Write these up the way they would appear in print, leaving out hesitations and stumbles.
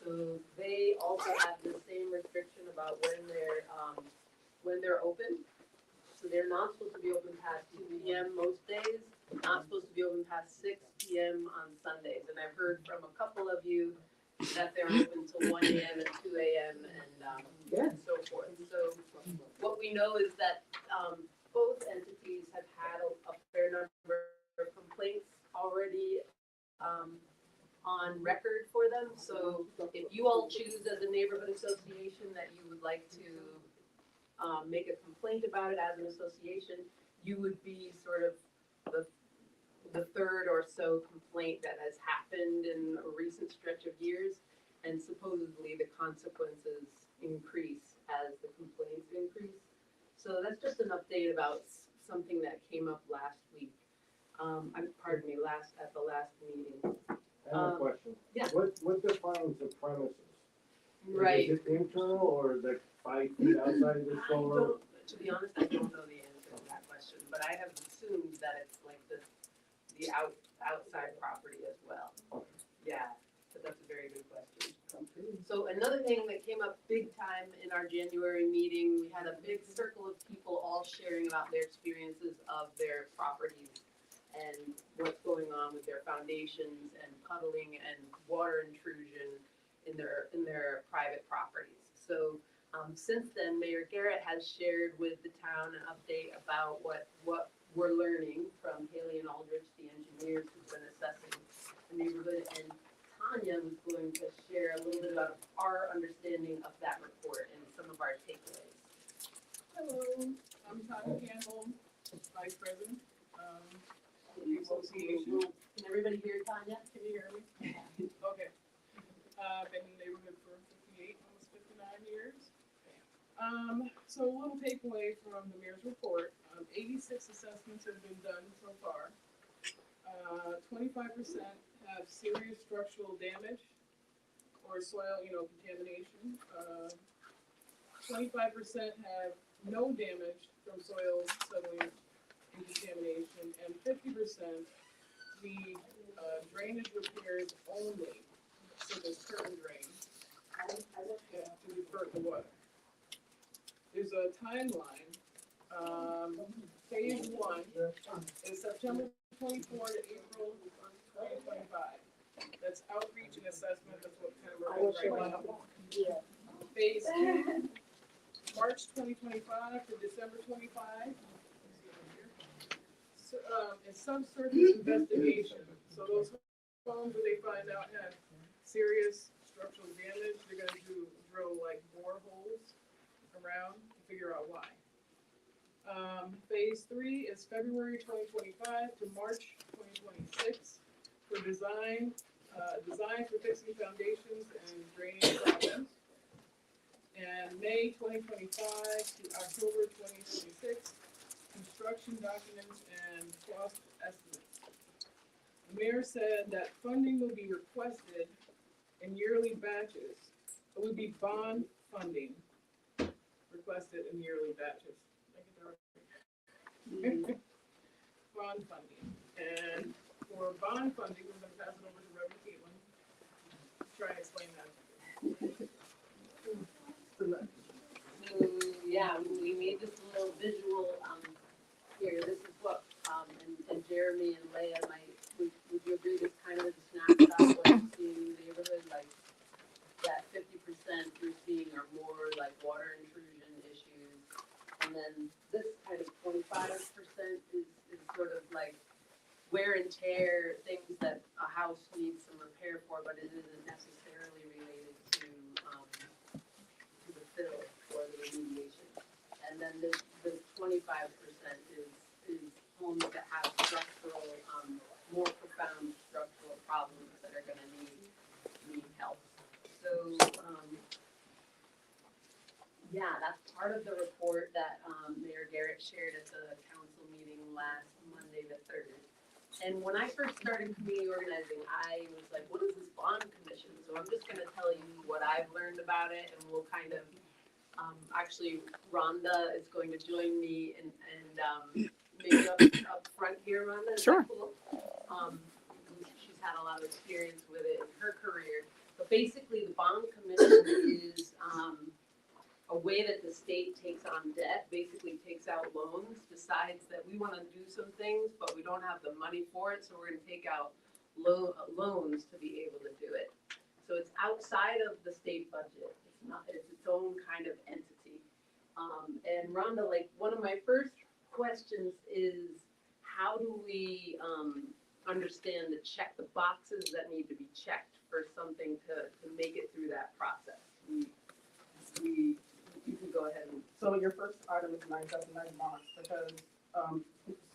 So they also have the same restriction about when they're open. So they're not supposed to be open past 2 p.m. most days, not supposed to be open past 6 p.m. on Sundays. And I've heard from a couple of you that they're open till 1 a.m. and 2 a.m. and so forth. So what we know is that both entities have had a fair number of complaints already on record for them. So if you all choose as a neighborhood association that you would like to make a complaint about it as an association, you would be sort of the third or so complaint that has happened in a recent stretch of years, and supposedly the consequences increase as the complaints increase. So that's just an update about something that came up last week. At the last meeting. I have a question. Yeah. What defines the premises? Right. Is it internal or is it 5 feet outside the store? To be honest, I don't know the answer to that question, but I have assumed that it's like the outside property as well. Okay. Yeah, but that's a very good question. So another thing that came up big time in our January meeting, we had a big circle of people all sharing about their experiences of their properties and what's going on with their foundations and puddling and water intrusion in their private properties. So since then, Mayor Garrett has shared with the town an update about what we're learning from Haley and Aldrich, the engineers who've been assessing the neighborhood, and Tanya was going to share a little bit about our understanding of that report and some of our takeaways. Hello, I'm Tanya Campbell, Vice President of the Association. Can everybody hear Tanya? Can you hear me? Okay. Been in the neighborhood for 58, almost 59 years. So a little takeaway from the mayor's report, 86 assessments have been done so far. 25% have serious structural damage or soil, contamination. 25% have no damage from soil settling and contamination, and 50% need drainage repairs only, so there's curtain drain to divert the water. There's a timeline. Phase 1 is September 24 to April 2025. That's outreach and assessment. That's what kind of we're doing right now. Phase 2, March 2025 to December 25. So, it's subsurface investigation. So those homes where they find out have serious structural damage, they're going to drill like boreholes around to figure out why. Phase 3 is February 2025 to March 2026 for design for fixing foundations and drainage problems. And May 2025 to October 2026, construction documents and cost estimates. The mayor said that funding will be requested in yearly batches. It would be bond funding requested in yearly batches. Bond funding. And for bond funding, we're going to pass it over to Reverend Caitlin to try and explain that. Yeah, we made this little visual here. This is what, and Jeremy and Leah would you agree this kind of a snapshot of what you see in the neighborhood? Like that 50% you're seeing are more like water intrusion issues. And then this kind of 25% is sort of like wear and tear, things that a house needs some repair for, but it isn't necessarily related to the fill or the remediation. And then the 25% is homes that have structural, more profound structural problems that are going to need help. So yeah, that's part of the report that Mayor Garrett shared at the council meeting last Monday the 3rd. And when I first started community organizing, I was like, what is this bond commission? So I'm just going to tell you what I've learned about it, and we'll kind of, actually, Rhonda is going to join me and maybe up front here, Rhonda. Is Sure. that cool? She's had a lot of experience with it in her career. But basically, the bond commission is, a way that the state takes on debt, basically takes out loans, decides that we wanna do some things, but we don't have the money for it, so we're gonna take out loans to be able to do it. So it's outside of the state budget, it's its own kind of entity. And Rhonda, like, one of my first questions is, how do we, understand to check the boxes that need to be checked for something to make it through that process? You can go ahead and. So your first item is 979 bonds, because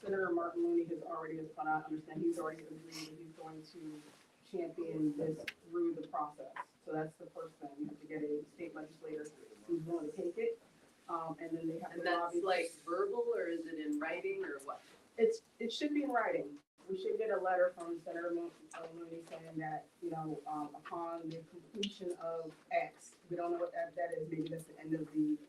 Senator Martin Looney has already, as far as I understand, he's already agreed that he's going to champion this through the process. So that's the first thing, you have to get a state legislator who's willing to take it, and then they have to And that's lobby. like verbal, or is it in writing, or what? It should be in writing. We should get a letter from Senator Looney saying that, upon the completion of X, we don't know what that is, maybe that's the end of the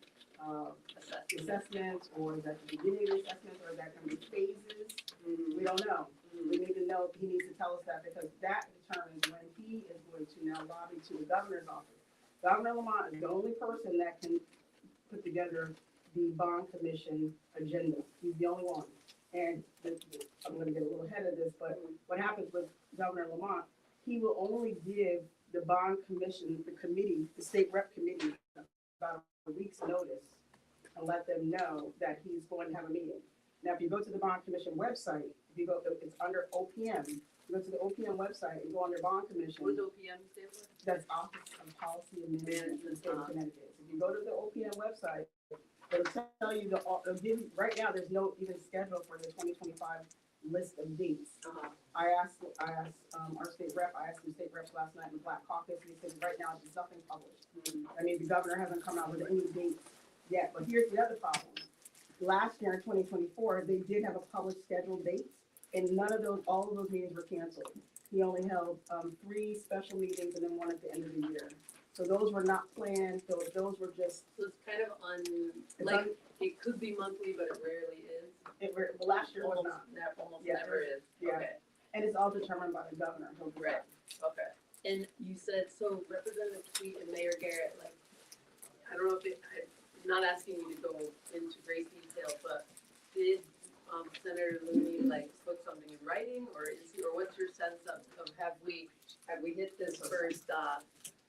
assessment, or is that the beginning of the assessment, or is that going to be phases? We don't know. We need to know, he needs to tell us that, because that determines when he is going to now lobby to the governor's office. Governor Lamont is the only person that can put together the bond commission agenda. He's the only one. And I'm gonna get a little ahead of this, but what happens with Governor Lamont, he will only give the bond commission, the committee, the state rep committee, about a week's notice and let them know that he's going to have a meeting. Now, if you go to the bond commission website, it's under OPM. You go to the OPM website and go under bond commission. What does OPM stand for? That's Office of Policy and Management in the state of Connecticut. If you go to the OPM website, it'll tell you it'll give you, right now, there's no even schedule for the 2025 list of dates. I asked our state rep, I asked the state reps last night in the Black Caucus, and he said right now there's nothing published. I mean, the governor hasn't come out with any dates yet, but here's the other problem. Last year in 2024, they did have a published scheduled dates, and all of those meetings were canceled. He only held 3 special meetings and then one at the end of the year. So those were not planned, those were just. So it's kind of it could be monthly, but it rarely is. Well, last year was not. Almost Yeah, never is. yeah. Okay. And it's all determined by the governor. Right. Okay. And you said, so Representative Tweet and Mayor Garrett, like, I don't know if I'm not asking you to go into great detail, but did Senator Looney put something in writing, or what's your sense of have we hit this first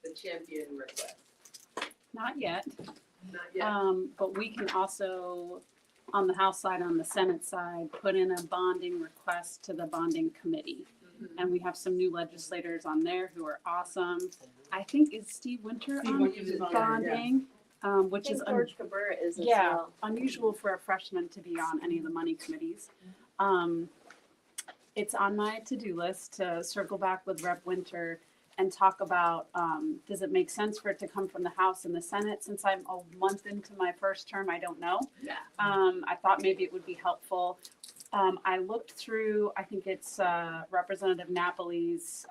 the champion request? Not yet. Not yet. But we can also, on the House side, on the Senate side, put in a bonding request to the bonding committee. And we have some new legislators on there who are awesome. I think is Steve Winter on Winter's on there, bonding, which is George Cabrera is as yeah, well. unusual for a freshman to be on any of the money committees. It's on my to-do list to circle back with Rep. Winter and talk about, does it make sense for it to come from the House and the Senate? Since I'm a month into my first term, I don't know. Yeah. I thought maybe it would be helpful. I looked through, I think it's Representative Napoli's,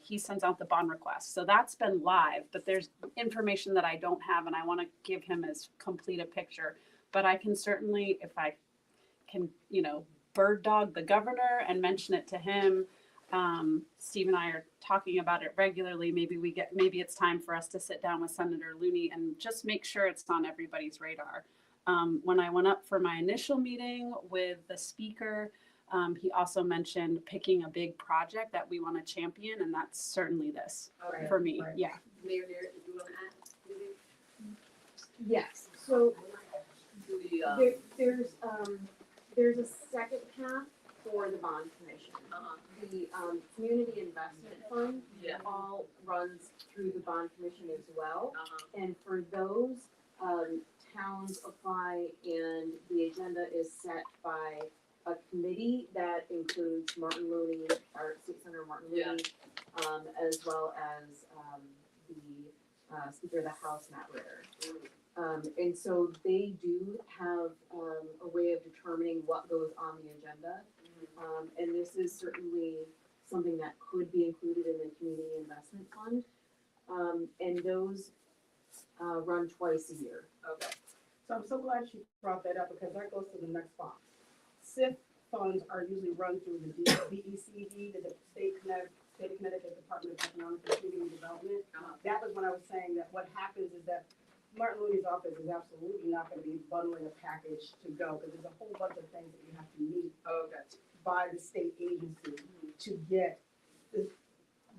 he sends out the bond request. So that's been live, but there's information that I don't have, and I want to give him as complete a picture. But I can certainly, if I can, bird dog the governor and mention it to him. Steve and I are talking about it regularly. Maybe it's time for us to sit down with Senator Looney and just make sure it's on everybody's radar. When I went up for my initial meeting with the speaker, he also mentioned picking a big project that we want to champion, and that's certainly this for me. Right. Yeah. Mayor Garrett, did you want to add anything? Yes, so Do there's a second path for the bond commission. The community investment fund Yeah. all runs through the bond commission as well. Uh-huh. And for those, towns apply, and the agenda is set by a committee that includes Martin Looney, our State Senator Martin Looney, as well as the Speaker of the House, Matt Ritter. And so they do have a way of determining what goes on the agenda. And this is certainly something that could be included in the community investment fund. And those run twice a year. Okay. So I'm so glad she brought that up, because that goes to the next box. SIF funds are usually run through the DECD, the State State of Connecticut Department of Economic and Community Development. That was when I was saying that what happens is that Martin Looney's office is absolutely not gonna be bundling a package to go, because there's a whole bunch of things that you have to meet Okay. by the state agency to get,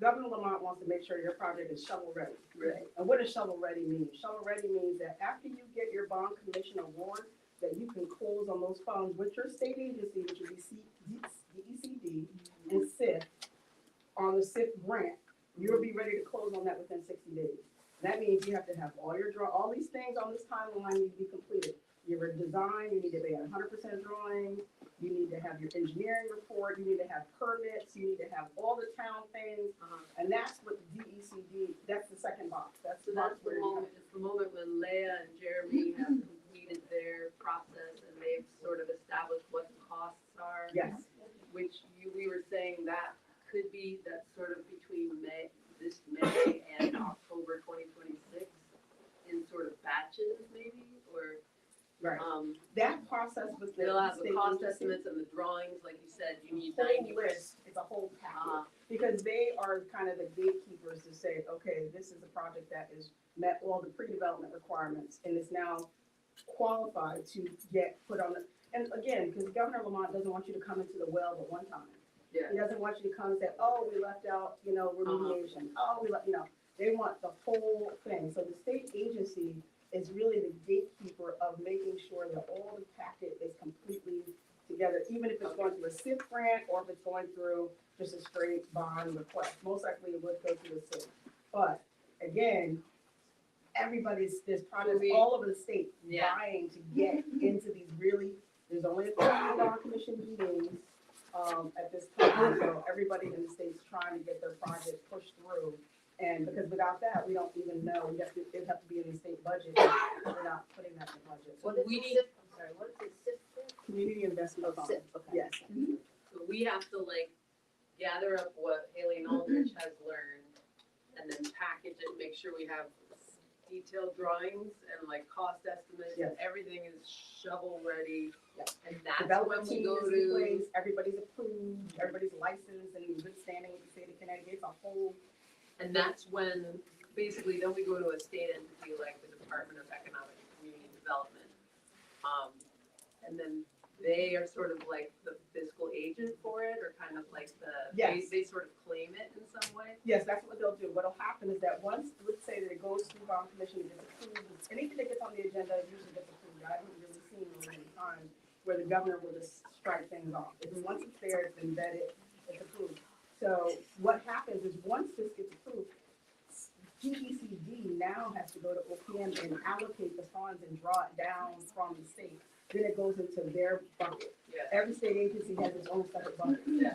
Governor Lamont wants to make sure your project is shovel ready. Right. And what does shovel ready mean? Shovel ready means that after you get your bond commission award, that you can close on those funds with your state agency, which would be DECD and SIF, on the SIF grant. You'll be ready to close on that within 60 days. That means you have to have all these things on this timeline need to be completed. Your design, you need to be at 100% drawing, you need to have your engineering report, you need to have permits, you need to have all the town things, and that's what DECD, that's the second box, that's So the box that's where the you moment, it's the moment when Leah and Jeremy have completed their process and they've sort of established what the costs are. yes, Which we were saying that could be, that's sort of between this May and October 2026 in sort of batches maybe, or, right. That process was the they'll have the state cost agency. estimates and the drawings, like you said, you need Whole 90%. list, it's a whole package, because they are kind of the gatekeepers to say, okay, this is a project that is met all the pre-development requirements and is now qualified to get put on the, and again, because Governor Lamont doesn't want you to come into the well but one time. Yeah. He doesn't want you to come and say, oh, we left out, remediation, they want the whole thing. So the state agency is really the gatekeeper of making sure that all the packet is completely together, even if it's going through a SIF grant or if it's going through just a straight bond request. Most likely it would go through a SIF. But again, there's projects all over the state Yeah. vying to get into these there's only a couple of bond commission meetings at this time, so everybody in the state's trying to get their project pushed through. And because without that, we don't even know, it'd have to be in the state budget, we're not putting that in the budget. So What is we the need, SIF? I'm sorry, what is the SIF? Community investment Oh, fund, SIF, okay. yes. so we have to like gather up what Haley and Aldrich has learned and then package it, make sure we have detailed drawings and like cost estimates and Yes. everything is shovel ready. Yeah. And that's when Development we team go is in to, place, everybody's approved, everybody's licensed and in good standing with the state of Connecticut, it's a whole, and that's when basically then we go to a state entity like the Department of Economic and Community Development. And then they are sort of like the fiscal agent for it or kind of like Yes. they sort of claim it in some way. yes, that's what they'll do. What'll happen is that once, let's say that it goes through bond commission, it gets approved, anything that gets on the agenda usually gets approved. I haven't really seen really any times where the governor will just strike things off. Once it's there, it's been vetted, it's approved. So what happens is once this gets approved, DECD now has to go to OPM and allocate the funds and draw it down from the state. Then it goes into their bucket. Yeah. Every state agency has its own separate bucket. Yeah.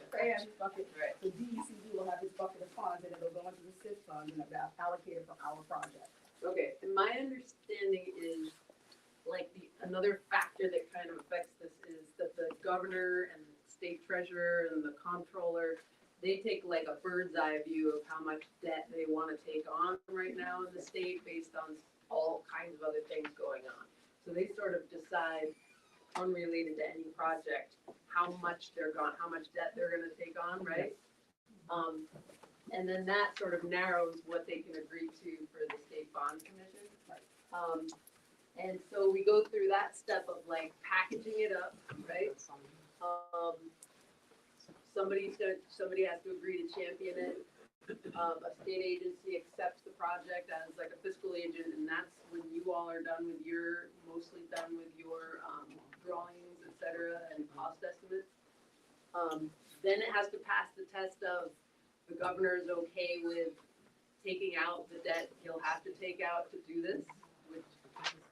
Trash bucket. Right. So DECD will have its bucket of funds and it'll go into the SIF fund and it'll allocate it for our project. Okay, and my understanding is, like, another factor that kind of affects this is that the governor and state treasurer and the comptroller, they take like a bird's eye view of how much debt they wanna take on right now in the state based on all kinds of other things going on. So they sort of decide, unrelated to any project, how much debt they're gonna take on, right? And then that sort of narrows what they can agree to for the state bond commission. Right. And so we go through that step of like packaging it up, right? Somebody has to agree to champion it. A state agency accepts the project as like a fiscal agent, and that's when you all are mostly done with your drawings, et cetera, and cost estimates. Then it has to pass the test of the governor is okay with taking out the debt he'll have to take out to do this,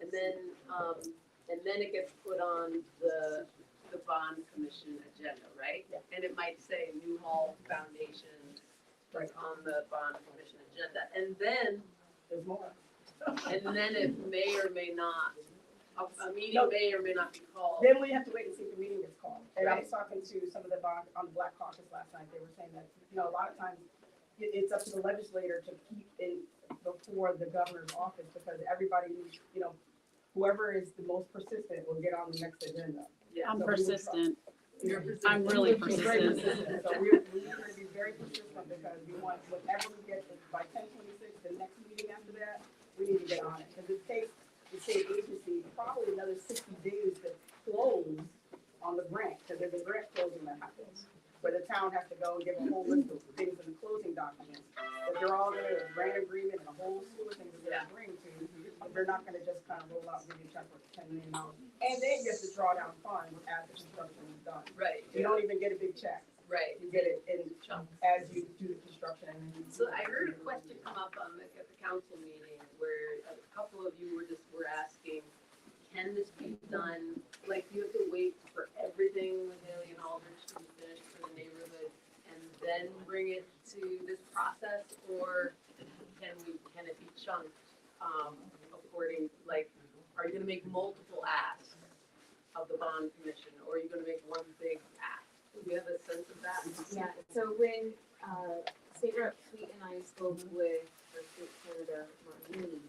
and then it gets put on the bond commission agenda, right? Yeah. And it might say Newhall Foundation Right. on the bond commission agenda, and then There's more. it may or may not, a meeting No. may or may not be called. Then we have to wait and see if the meeting gets called. And I Right. was talking to some of the bond, on the Black Caucus last night, they were saying that, a lot of times it's up to the legislator to keep it before the governor's office because everybody needs, whoever is the most persistent will get on the next agenda. Yeah. I'm So we would try. persistent. You're I'm really We're very persistent. So we're gonna be very persistent because we want, whatever we get by 10/26, the next meeting after that, we need to get on it. Because it takes the state agency probably another 60 days to close on the grant, because there's a grant closing that happens. Where the town has to go and give a whole list of things in the closing documents. But they're all there, a grant agreement and a whole slew of things that they're agreeing to. But they're not gonna just kind of roll out and give you a check for $10 million. And then you have to draw down funds as the construction is done. Right, You don't even get a big check. right. You get it in Chunks. as you do the construction and then you. So I heard a question come up at the council meeting where a couple of you were asking, can this be done, like, you have to wait for everything with Haley and Aldrich to be finished for the neighborhood and then bring it to this process, or can it be chunked, according, like, are you gonna make multiple asks of the bond commission, or are you gonna make one big ask? Do you have a sense of that? Yeah, so when, State Rep Sweet and I spoke with our state senator, Martin,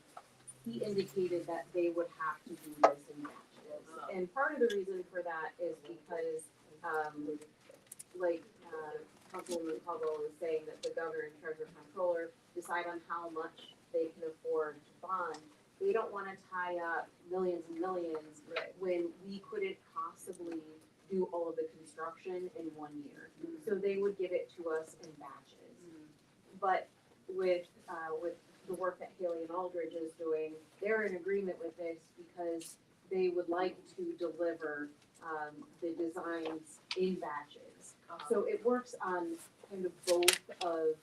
he indicated that they would have to do this in batches. Oh. And part of the reason for that is because, like, Councilwoman Caldwell was saying that the governor and treasurer controller decide on how much they can afford to bond. They don't wanna tie up millions and millions Right. when we couldn't possibly do all of the construction in 1 year. So they would give it to us in batches. But with the work that Haley and Aldridge is doing, they're in agreement with this because they would like to deliver, the designs in batches. So it works on kind of both of,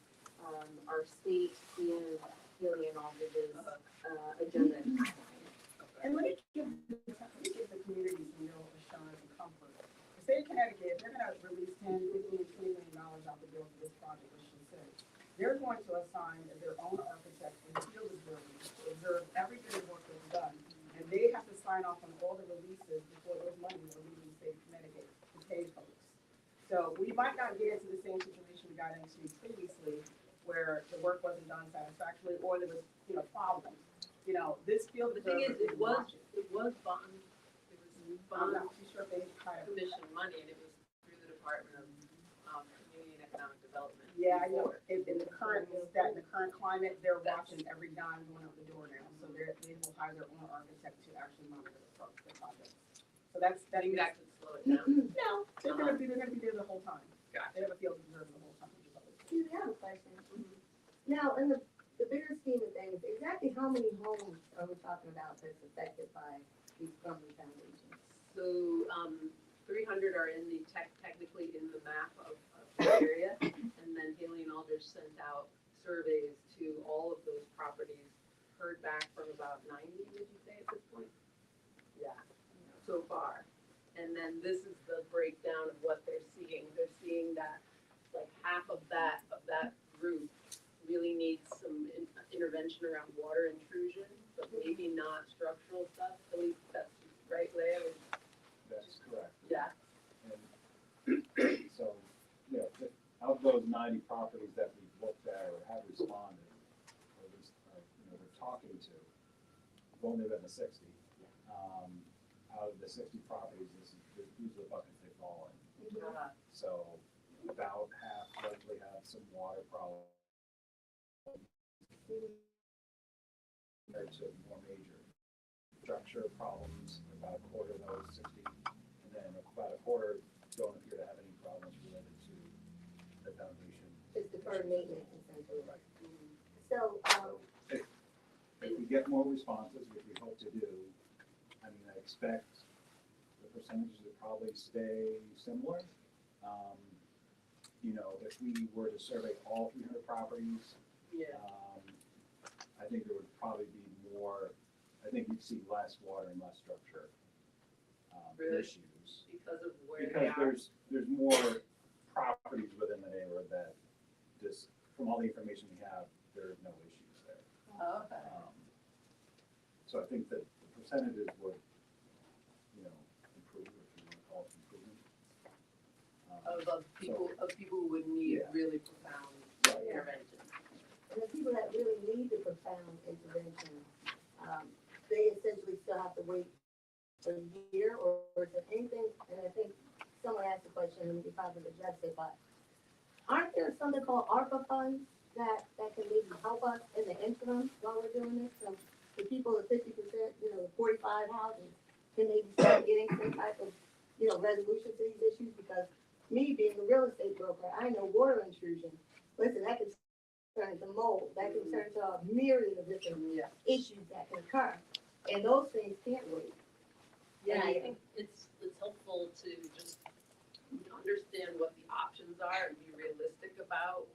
our state and Haley and Aldridge's, agenda and timeline. And let me give the community some real assurance and comfort. The state of Connecticut, they're gonna release 10, 15, $20 million out the door for this project, which she said. They're going to assign their own architect and field observers to observe every bit of work that's done. And they have to sign off on all the releases before those monies are leaving the state of Connecticut to pay folks. So we might not get into the same situation we got into previously, where the work wasn't done satisfactorily, or there was, problems. This field The thing observer is, it was bond I'm bond not too sure if they hired. commission money, and it was through the Department of Community and Economic Development. Yeah, I know, in the current climate, they're watching every dime going out the door now, so they will hire their own architect to actually monitor the project. So I think that could slow it down. No, they're gonna be there the whole time. Gotcha. They have a field observer the whole time. Excuse me, I have a question. Now, in the bigger scheme of things, exactly how many homes are we talking about that's affected by these crumbling foundations? So, 300 are technically in the map of the area, and then Haley and Aldrich sent out surveys to all of those properties, heard back from about 90, would you say, at this point? Yeah, so far. And then this is the breakdown of what they're seeing. They're seeing that, like, half of that group really needs some intervention around water intrusion, but maybe not structural stuff. At least that's right, Leah? That's correct. Yeah. And so, of those 90 properties that we've looked at or have responded, or at least, we're talking to, we've only been to 60. Out of the 60 properties, these are the buckets they fall in. So about half likely have some water problems. Compared to more major structure problems, about a quarter of those 60, and then about a quarter don't appear to have any problems related to the foundation. It's deferred maintenance essentially. Right. So, If we get more responses, which we hope to do, I expect the percentages to probably stay similar. If we were to survey all 300 properties, Yeah. I think there would probably be more, I think you'd see less water and less structure Really? issues. Because of where they Because are. there's more properties within the neighborhood that just, from all the information we have, there are no issues there. Oh, okay. So I think that the percentages would, improve, if you want to call it improvement. Of people who would need Yeah. really profound Right. intervention. and the people that really need the profound intervention, they essentially still have to wait a year, or is there anything, and I think someone asked the question, and you probably addressed it, but aren't there something called ARPA funds that can maybe help us in the interim while we're doing this? So the people at 50%, 45 houses, can they start getting some type of, resolution to these issues? Because me being a real estate broker, I know water intrusion. Listen, that can turn into mold, that can turn into a myriad of different issues that can occur. And those things can't wait. Yeah, I think it's helpful to just understand what the options are and be realistic about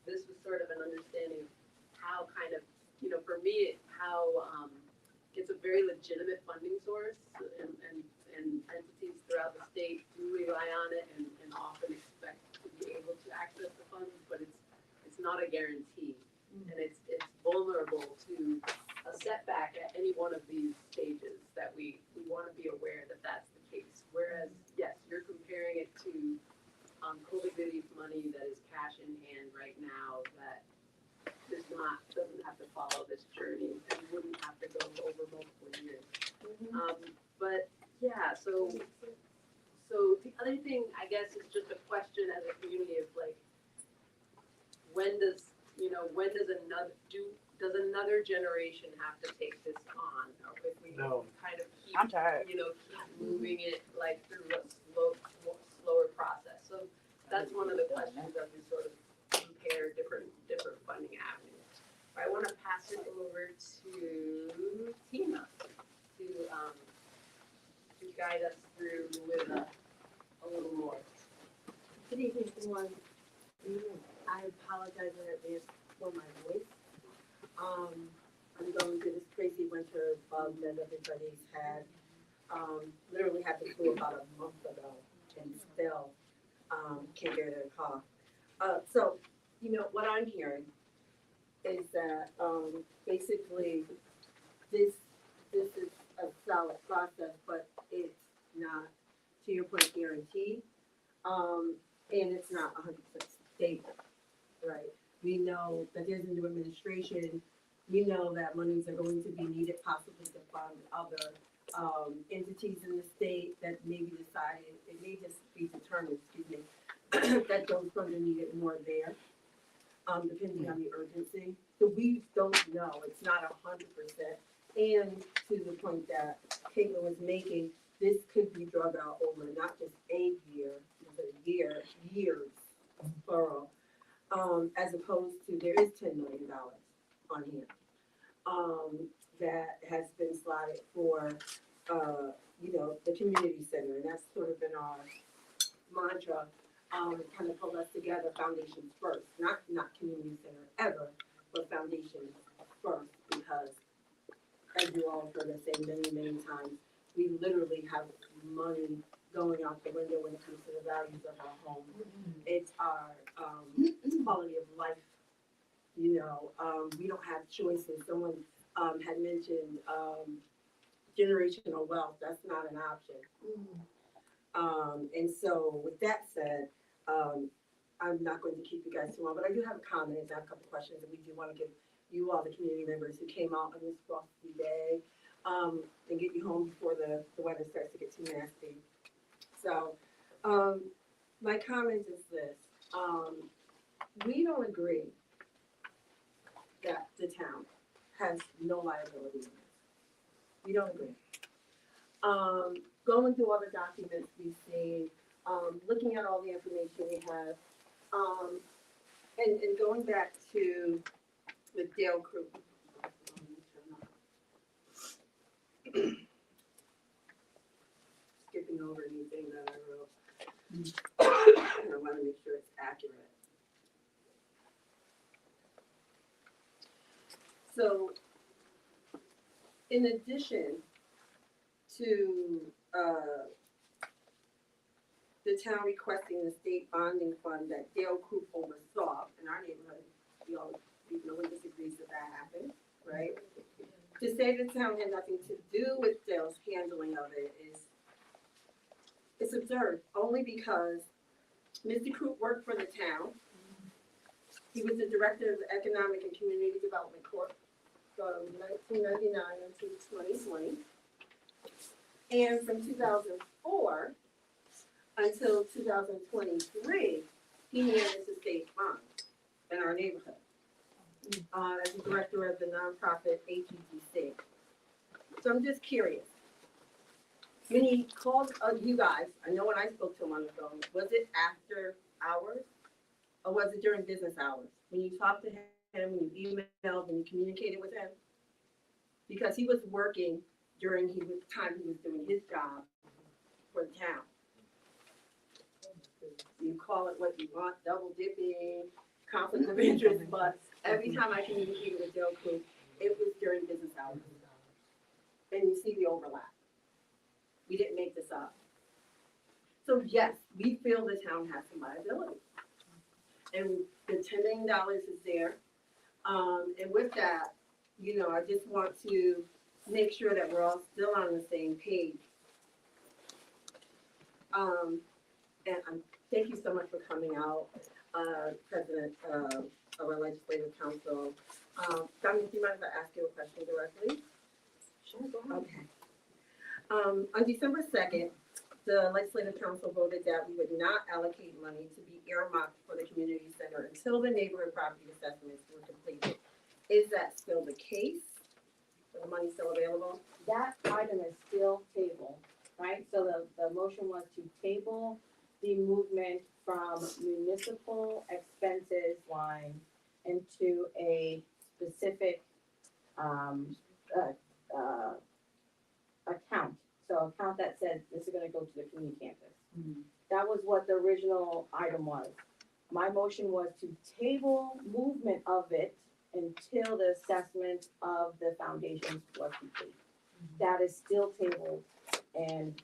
this was sort of an understanding of how kind of, for me, how, it's a very legitimate funding source and entities throughout the state do rely on it and often expect to be able to access the funds, but it's not a guarantee. And it's vulnerable to a setback at any one of these stages that we want to be aware that that's the case. Whereas, yes, you're comparing it to COVID relief money that is cash in hand right now that doesn't have to follow this journey and wouldn't have to go over multiple years. But yeah, so the other thing I guess is just a question as a community of like, when does another generation have to take this on, or if we kind of keep, I'm tired. keep moving it like through a slower process. So that's one of the questions as we sort of compare different funding avenues. I want to pass it over to Tina to guide us through with a little more. Good evening, everyone. I apologize in advance for my voice. I'm going through this crazy winter bug that everybody's had. Literally had the flu about a month ago and still can't get it a cough. So, what I'm hearing is that basically this is a solid process, but it's not, to your point, guaranteed. And it's not 100% stable, right? We know that there's a new administration. We know that monies are going to be needed possibly to fund other entities in the state that may be decided, it may just be determined, that those funds are needed more there, depending on the urgency. So we don't know, it's not 100%. And to the point that Caitlin was making, this could be drug out over not just a year, but years, plural. As opposed to there is $10 million on hand that has been slotted for the community center, and that's sort of been our mantra. Kind of pull us together, foundations first, not community center ever, but foundations first, because as you all have heard us say many times, we literally have money going out the window when it comes to the values of our home. It's our quality of life. We don't have choices. Someone had mentioned generational wealth. That's not an option. And so with that said, I'm not going to keep you guys too long, but I do have a comment and I have a couple questions, and we do want to give you all, the community members who came out on this frosty day, and get you home before the weather starts to get too nasty. So my comment is this. We don't agree that the town has no liability in this. We don't agree. Going through all the documents we've seen, looking at all the information we have, and going back to the Dale Crew. Skipping over anything that I wrote. I want to make sure it's accurate. So, in addition to the town requesting the state bonding fund that Dale Group oversaw in our neighborhood, no one disagrees that that happened, right? To say the town had nothing to do with Dale's handling of it is absurd, only because Mr. Croup worked for the town. He was the director of the Economic and Community Development Corp from 1999 until 2020. And from 2004 until 2023, he manages state funds in our neighborhood. As the director of the nonprofit HEDC. So I'm just curious. When he called you guys, I know when I spoke to him on the phone, was it after hours? Or was it during business hours? When you talked to him, when you emailed, when you communicated with him? Because he was working during the time he was doing his job for the town. You call it what you want, double dipping, conflict of interest, but every time I communicated with Joe Coop, it was during business hours. And you see the overlap. We didn't make this up. So yes, we feel the town has some liability. And the $10 million is there. And with that, you know, I just want to make sure that we're all still on the same page. And thank you so much for coming out, President of our Legislative Council. Dominic, do you mind if I ask you a question directly? Sure, go ahead. Okay. On December 2nd, the Legislative Council voted that we would not allocate money to be earmarked for the community center until the neighborhood property assessments were completed. Is that still the case? Is the money still available? That item is still tabled, right? So the motion was to table the movement from municipal expenses line into a specific, account. So account that said this is gonna go to the community campus. That was what the original item was. My motion was to table movement of it until the assessment of the foundations was complete. That is still tabled, and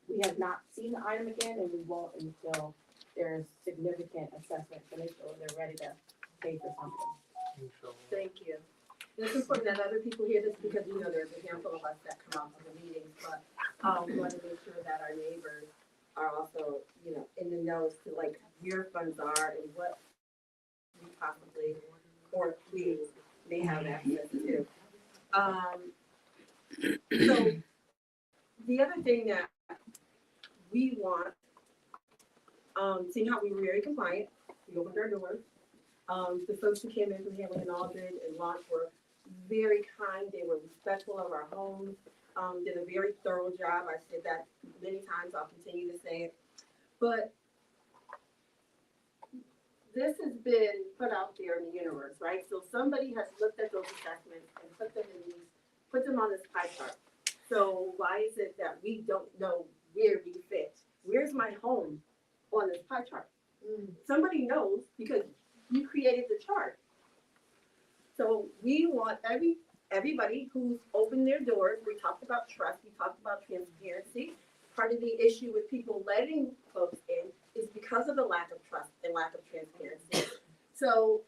we have not seen the item again, and we won't until there's significant assessment finished or they're ready to pay for something. Thank you. It's important that other people hear this because, you know, there's a handful of us that come out to the meetings, but we want to make sure that our neighbors are also, you know, in the know as to like where funds are and what we possibly or we may have access to. So the other thing that we want, seeing how we were very compliant, we opened our doors. The folks who came in from Hamden and Aldred and Launch were very kind. They were respectful of our homes, did a very thorough job. I said that many times. I'll continue to say it. But this has been put out there in the universe, right? So somebody has looked at those assessments and put them on this pie chart. So why is it that we don't know where we fit? Where's my home on this pie chart? Somebody knows because you created the chart. So we want everybody who's opened their doors. We talked about trust, we talked about transparency. Part of the issue with people letting folks in is because of the lack of trust and lack of transparency. So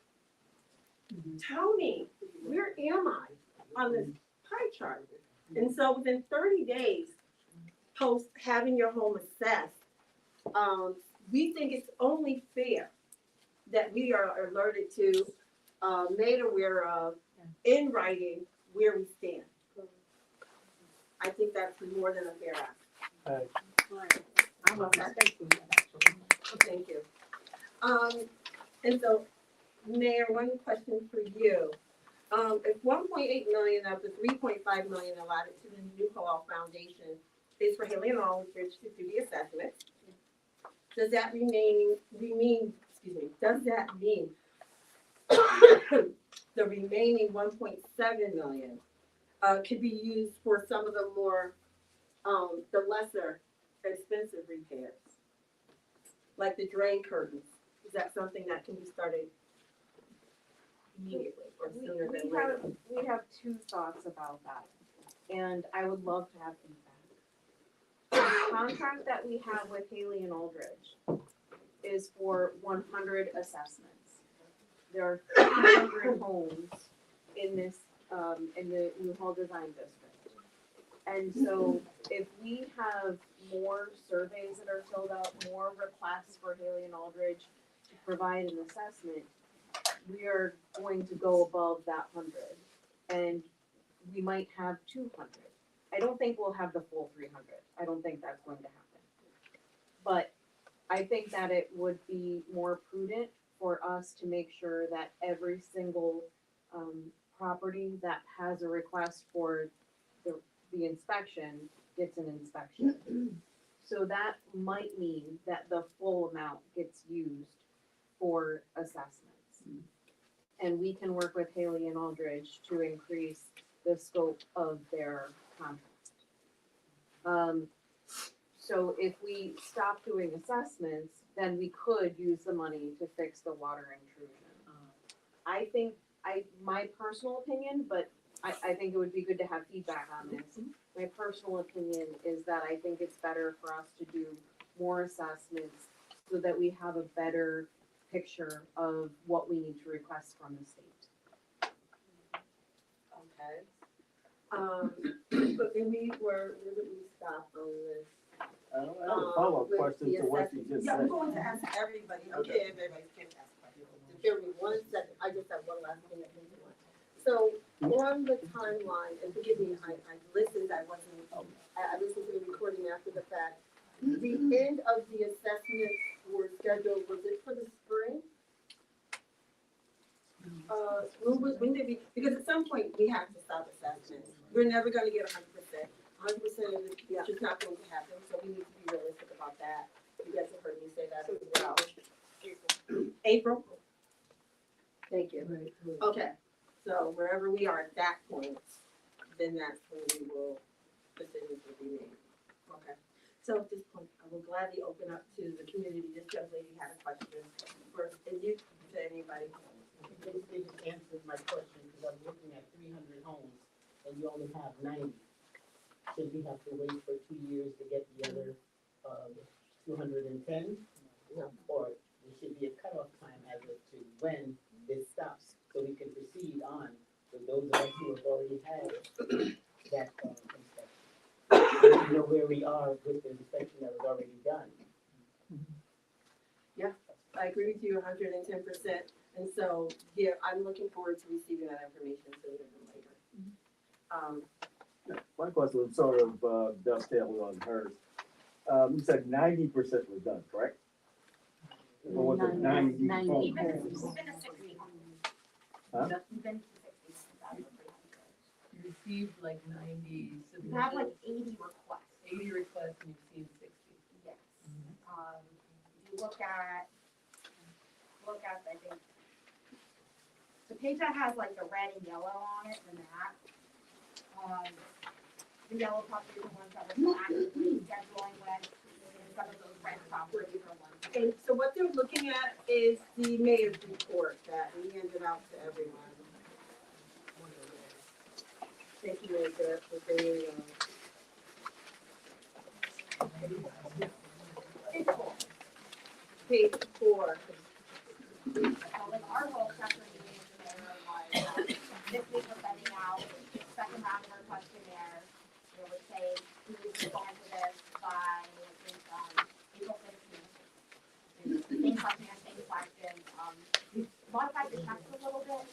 tell me, where am I on this pie chart? And so within 30 days, post having your home assessed, we think it's only fair that we are alerted to, made aware of, in writing, where we stand. I think that's more than a fair ask. I'm okay. Thank you. And so, Mayor, one question for you. If 1.8 million of the 3.5 million allotted to the Newhall Foundation is for Haley and Aldridge to do the assessment, does that mean the remaining 1.7 million could be used for some of the more, the lesser expensive repairs? Like the drain curtains, is that something that can be started immediately or sooner than later? We have two thoughts about that, and I would love to have feedback. The contract that we have with Haley and Aldridge is for 100 assessments. There are 300 homes in this, in the Newhall Design District. And so if we have more surveys that are filled out, more requests for Haley and Aldridge to provide an assessment, we are going to go above that 100. And we might have 200. I don't think we'll have the full 300. I don't think that's going to happen. But I think that it would be more prudent for us to make sure that every single, property that has a request for the inspection gets an inspection. So that might mean that the full amount gets used for assessments. And we can work with Haley and Aldridge to increase the scope of their contract. So if we stop doing assessments, then we could use the money to fix the water intrusion. I think, my personal opinion, but I think it would be good to have feedback on this. My personal opinion is that I think it's better for us to do more assessments so that we have a better picture of what we need to request from the state. Okay. But then where did we stop on this? I have a follow-up With question the to what you assessment. just Yeah, I'm said. going to ask everybody, Okay. okay, everybody's going to ask questions. Give me 1 second, I just have one last thing I think to want. So, on the timeline, and forgive me, I listened, I listened to the recording after the fact. The end of the assessments were scheduled, was it for the spring? When did we, because at some point, we have to stop assessments. We're never gonna get 100%. 100% of it is just not going to happen, so we need to be realistic about that. You guys have heard me say that as well. April? Thank you. Okay, so wherever we are at that point, then that's when decisions will be made. Okay, so at this point, I will gladly open up to the community. This young lady had a question first, and you, to anybody. Basically just answered my question, because I'm looking at 300 homes, and you only have 90. Should we have to wait for 2 years to get the other 210? No. Or there should be a cutoff time as of to when this stops, so we can proceed on with those of us who have already had that inspection. We know where we are with the inspection that was already done. I agree with you 110%. And so, yeah, I'm looking forward to receiving that information sooner than later. My question was sort of dovetailing on hers. You said 90% was done, correct? Or was it 90? Ninety. Huh? You received like 90 We submissions. have like 80 requests. 80 requests and you've seen 60. Yes. If you look at, I think, the page that has like the red and yellow on it, the map, the yellow properties are ones that we're actively scheduling with, and some of those red properties are ones. And so what they're looking at is the mayor's report that we handed out to everyone. Thank you, Mayor, for bringing, page 4. So like our whole chapter meeting today was, this week we're sending out second round of our questionnaire. It would say, we need to go into this by, I think, April 15th. Same questionnaire, same questions. We modified the text a little bit.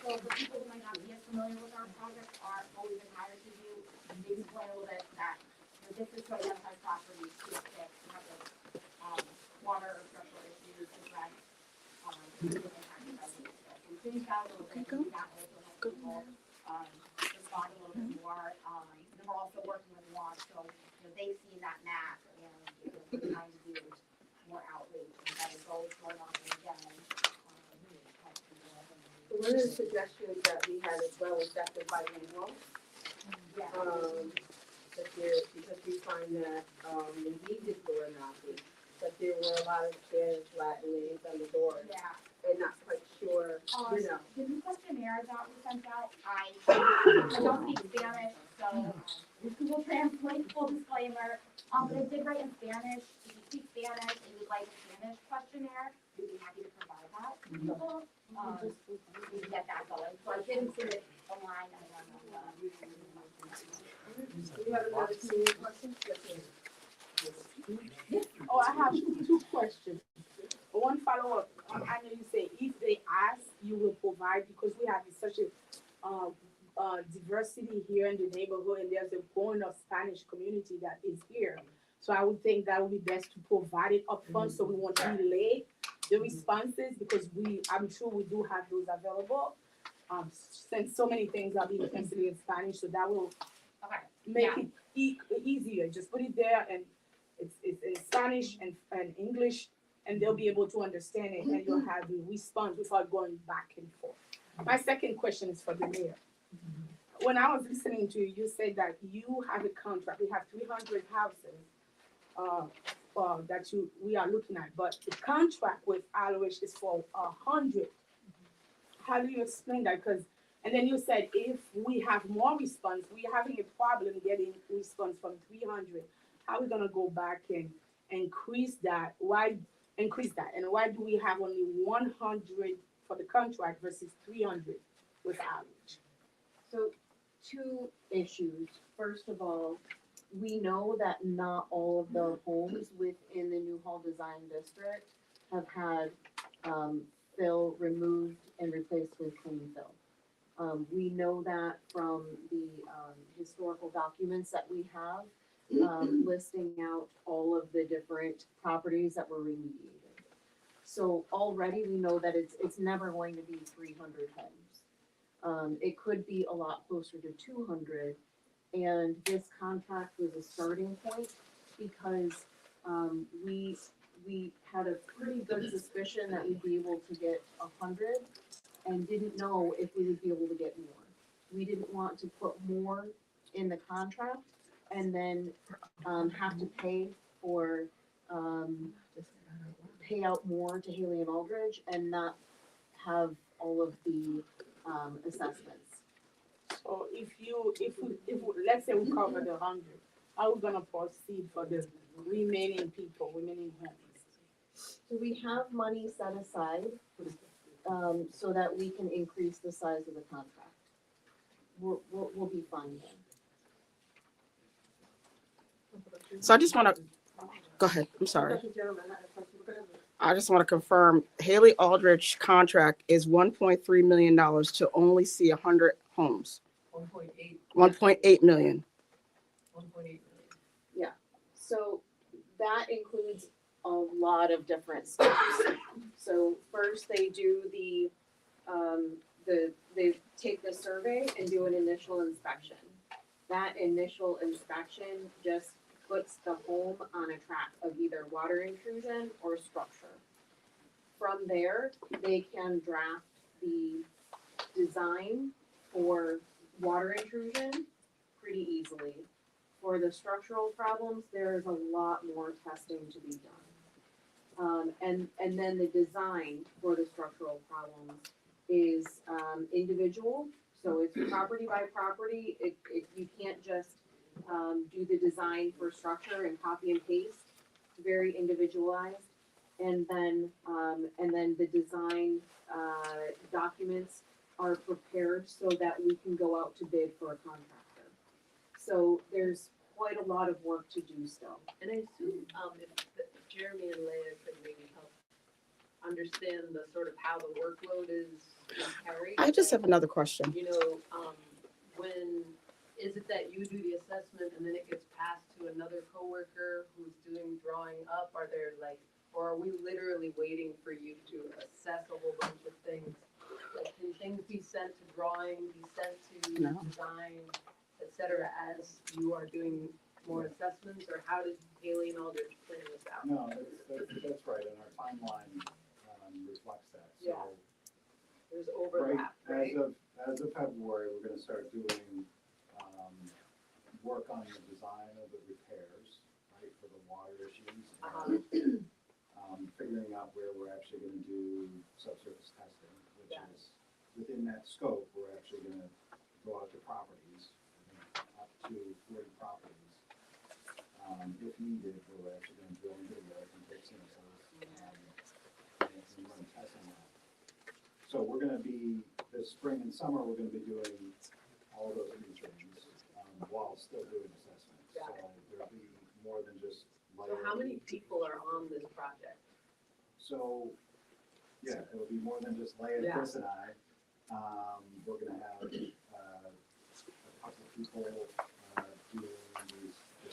So for people who might not be as familiar with our project, what we've been hired to do, maybe explain a little bit that, this is to identify properties to fix, have the, water or structural issues, address, we changed that a little bit, that also helps people, respond a little bit more. Then we're also working with WASH, so, they've seen that map, and we're trying to do more outreach, and that is always going on again. So one of the suggestions that we had as well is that the bilingual, because we find that, when we did door knocking, that there were a lot of Spanish, Latin names on the doors, Yeah. and not quite sure, The new questionnaire that we sent out, I don't speak Spanish, so use Google Translate, full disclaimer. But I did write in Spanish. If you speak Spanish and you'd like a Spanish questionnaire, we'd be happy to provide that to people. We can get that going. So I did include it online and then Do you have another senior question? Oh, I have two questions. One follow-up. I know you say if they ask, you will provide, because we have such a diversity here in the neighborhood, and there's a growing of Spanish community that is here. So I would think that would be best to provide it upfront, so we won't delay the responses, because I'm sure we do have those available. Since so many things are being translated in Spanish, so that will Okay. make it easier. Just put it there, and it's in Spanish and English, and they'll be able to understand it, and you'll have the response without going back and forth. My second question is for the mayor. When I was listening to you, you said that you have a contract, we have 300 houses that we are looking at, but the contract with Irish is for 100. How do you explain that? And then you said if we have more response, we're having a problem getting response from 300. How are we gonna go back and increase that? Why increase that? And why do we have only 100 for the contract versus 300 with Irish? So, two issues. First of all, we know that not all of the homes within the Newhall Design District have had fill removed and replaced with clean fill. We know that from the historical documents that we have, listing out all of the different properties that were remediated. So already we know that it's never going to be 300 homes. It could be a lot closer to 200, and this contract was a starting point because we had a pretty good suspicion that we'd be able to get 100 and didn't know if we would be able to get more. We didn't want to put more in the contract and then have to pay out more to Haley and Aldridge and not have all of the assessments. So if let's say we cover the 100, how are we gonna proceed for the remaining homes? So we have money set aside, so that we can increase the size of the contract. We'll be fine then. So I just want to, go ahead, I'm sorry. Question, gentlemen, I had a question. Go ahead. I just want to confirm, Haley Aldrich contract is $1.3 million to only see 100 homes. 1.8. 1.8 million. 1.8 million. So that includes a lot of different steps. So first they do they take the survey and do an initial inspection. That initial inspection just puts the home on a track of either water intrusion or structure. From there, they can draft the design for water intrusion pretty easily. For the structural problems, there's a lot more testing to be done. And then the design for the structural problems is individual, so it's property by property. You can't just do the design for structure and copy and paste. It's very individualized. And then the design documents are prepared so that we can go out to bid for a contractor. So there's quite a lot of work to do still. And I assume if Jeremy and Leah could maybe help understand the sort of how the workload is carried. I just have another question. You know, when is it that you do the assessment and then it gets passed to another coworker who's doing drawing up? Are there or are we literally waiting for you to assess a whole bunch of things? Like, can things be sent to drawing, be sent to No. design, et cetera, as you are doing more assessments, or how did Haley and Aldridge plan this out? No, that's right, and our timeline reflects that. Yeah. So, There's overlap, right? As of February, we're gonna start doing work on the design of the repairs, right, for the water issues. And, figuring out where we're actually gonna do subsurface testing, which is, within that scope, we're actually gonna go out to properties, up to 40 properties. If needed, we're actually gonna drill into the earth and take samples, and run tests on that. So we're gonna be, this spring and summer, we're gonna be doing all those retraining, while still doing assessments. So there'll be more than just So how many people are on this project? So, yeah, it'll be more than just Leah, Yeah. Chris, and I. We're gonna have a couple of people doing the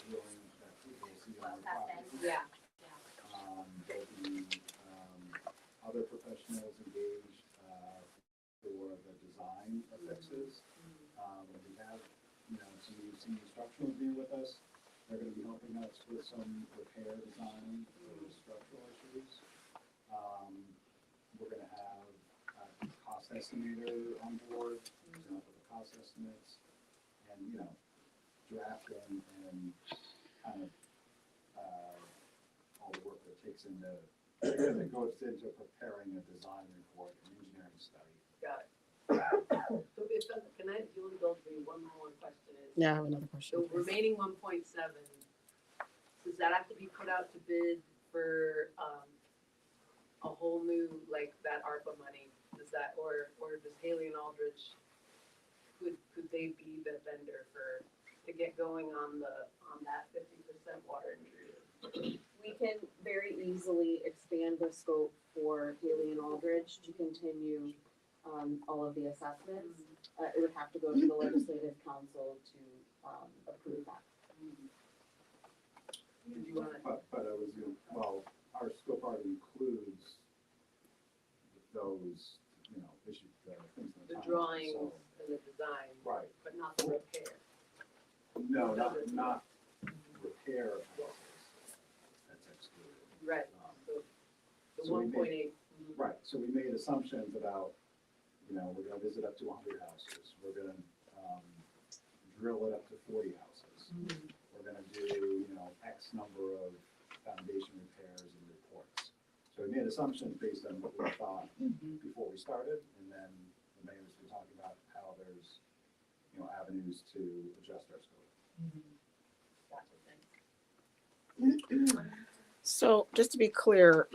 drilling that people will see on construction would be with us. They're gonna be helping us with some repair design for the structural issues. We're gonna have a cost estimator on board, to help with the cost estimates, and, you know, drafting and kind of, all the work that takes into, that goes into preparing a design report, an engineering study. Got it. So if, can I, do you want to go through one more question is? Yeah, I have another question. The remaining 1.7, does that have to be put out to bid for, a whole new, like, that ARPA money? Does that, or does Haley and Aldrich, could they be the vendor for, to get going on that 50% water intrusion? We can very easily expand the scope for Haley and Aldridge to continue, all of the assessments. It would have to go to the legislative council to, approve that. Did you wanna, But I was, well, our scope already includes those, you know, issues, things in the the town, drawings so- and the design, Right, but not the repair? no, not repair houses, that's excluded. Right, so the So we 1.8. Right, so we made assumptions about, you know, we're gonna visit up to 100 houses, we're gonna, drill it up to 40 houses. We're gonna do, you know, X number of foundation repairs and reports. So we made assumptions based on what we thought before we started, and then the mayor's been talking about how there's, you know, avenues to adjust our scope. Gotcha, thanks. So just to be clear,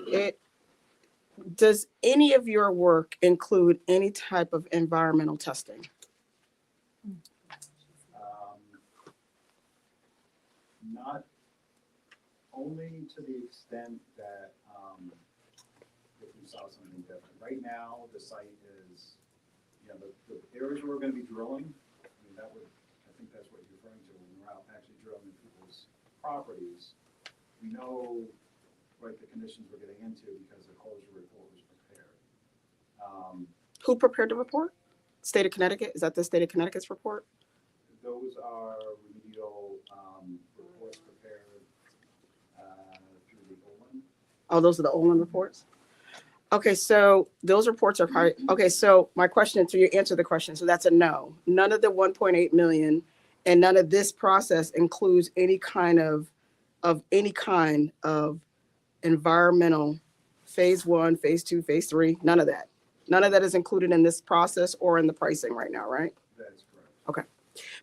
does any of your work include any type of environmental testing? Not only to the extent that, if we saw something different. Right now, the site is, you know, the areas where we're gonna be drilling, I mean, that would, I think that's what you're referring to, when we're out actually drilling in people's properties. We know, right, the conditions we're getting into because the closure report was prepared. Who prepared the report? State of Connecticut? Is that the state of Connecticut's report? Those are remedial, reports prepared, through the Olin. Oh, those are the Olin reports? Okay, so those reports are probably, okay, so my question, so you answer the question, so that's a no. None of the 1.8 million and none of this process includes any kind of environmental phase 1, phase 2, phase 3, none of that. None of that is included in this process or in the pricing right now, right? That is correct. Okay.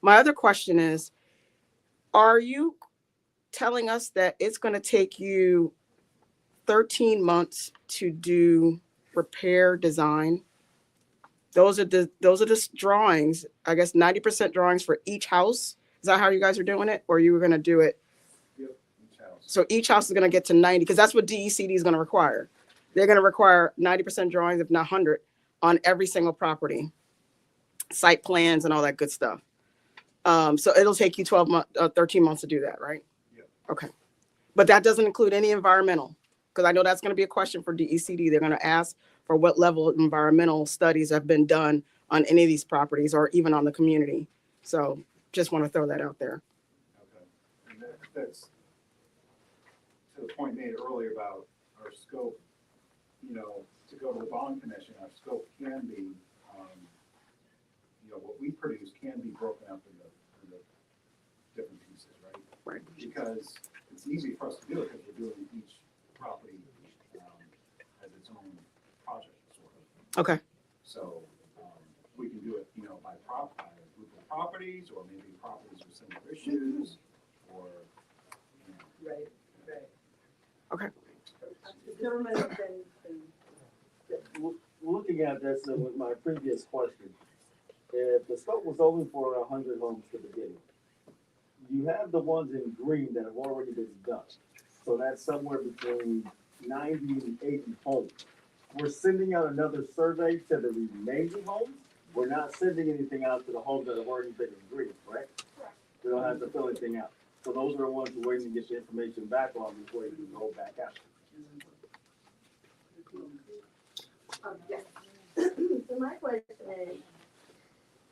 My other question is, are you telling us that it's going to take you 13 months to do repair design? Those are the drawings, I guess 90% drawings for each house. Is that how you guys are doing it? Or you were going to do it? Yep, each house. So each house is going to get to 90, because that's what DECD is going to require. They're going to require 90% drawings, if not 100, on every single property, site plans and all that good stuff. So it'll take you 13 months to do that, right? Yep. Okay. But that doesn't include any environmental, because I know that's going to be a question for DECD. They're going to ask for what level of environmental studies have been done on any of these properties or even on the community. So just want to throw that out there. Okay. And that's to the point made earlier about our scope, you know, to go to the bond commission, our scope can be, you know, what we produce can be broken up into different pieces, right? Right. Because it's easy for us to do it because we're doing each property as its own project, sort of. Okay. So we can do it, you know, by group of properties, or maybe properties with similar issues, or, you know. Right, right. Okay. The government has been Looking at this with my previous question, if the scope was only for 100 homes to begin with, you have the ones in green that have already been done. So that's somewhere between 90 and 80 homes. We're sending out another survey to the remaining homes. We're not sending anything out to the homes that have already been in green, correct? We don't have to fill anything out. So those are the ones we're waiting to get the information back on before you can go back out. Yes. So my question is,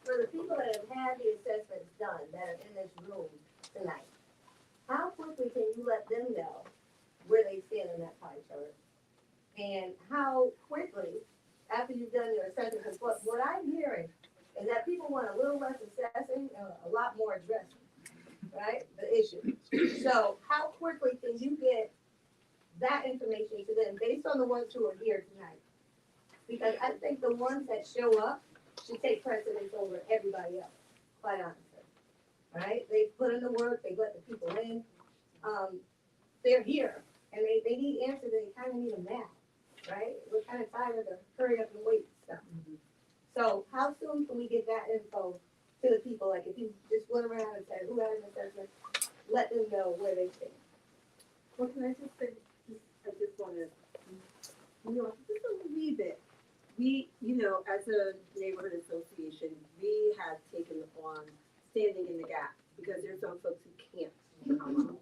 for the people that have had the assessments done, that are in this room, tonight, how quickly can you let them know where they stand in that pie chart? And how quickly, after you've done your assessment, because what I'm hearing is that people want a little less assessing and a lot more addressing, right? The issue. So how quickly can you get that information to them based on the ones who are here tonight? Because I think the ones that show up should take precedence over everybody else, quite honestly. Right? They put in the work, they let the people in. They're here and they need answers, they kind of need them now, right? We're kind of tired of the hurry up and wait stuff. So how soon can we get that info to the people? Like if you just went around and said, who had an assessment, let them know where they stand. Well, can I just say, I just wanna, just a wee bit. We, as a neighborhood association, we have taken on standing in the gap because there's some folks who can't come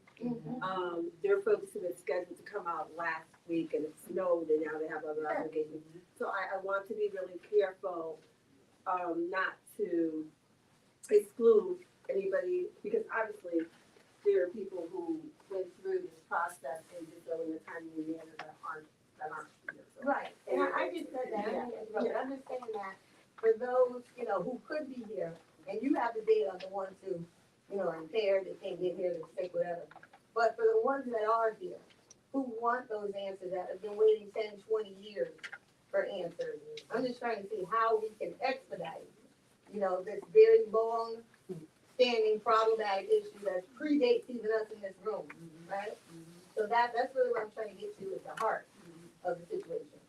out. There are folks who had scheduled to come out last week and it snowed and now they have other obligations. So I want to be really careful, not to exclude anybody, because obviously there are people who went through this process and did so in a timely manner that aren't here. So. Right, and I just said that, I didn't interrupt, but I'm just saying that for those, who could be here, and you have the data on the ones who, are impaired, they can't get here, they're sick, whatever. But for the ones that are here, who want those answers, that have been waiting 10, 20 years for answers, I'm just trying to see how we can expedite, this very long standing problematic issue that predates even us in this room, right? So that's really what I'm trying to get to, is the heart of the situation.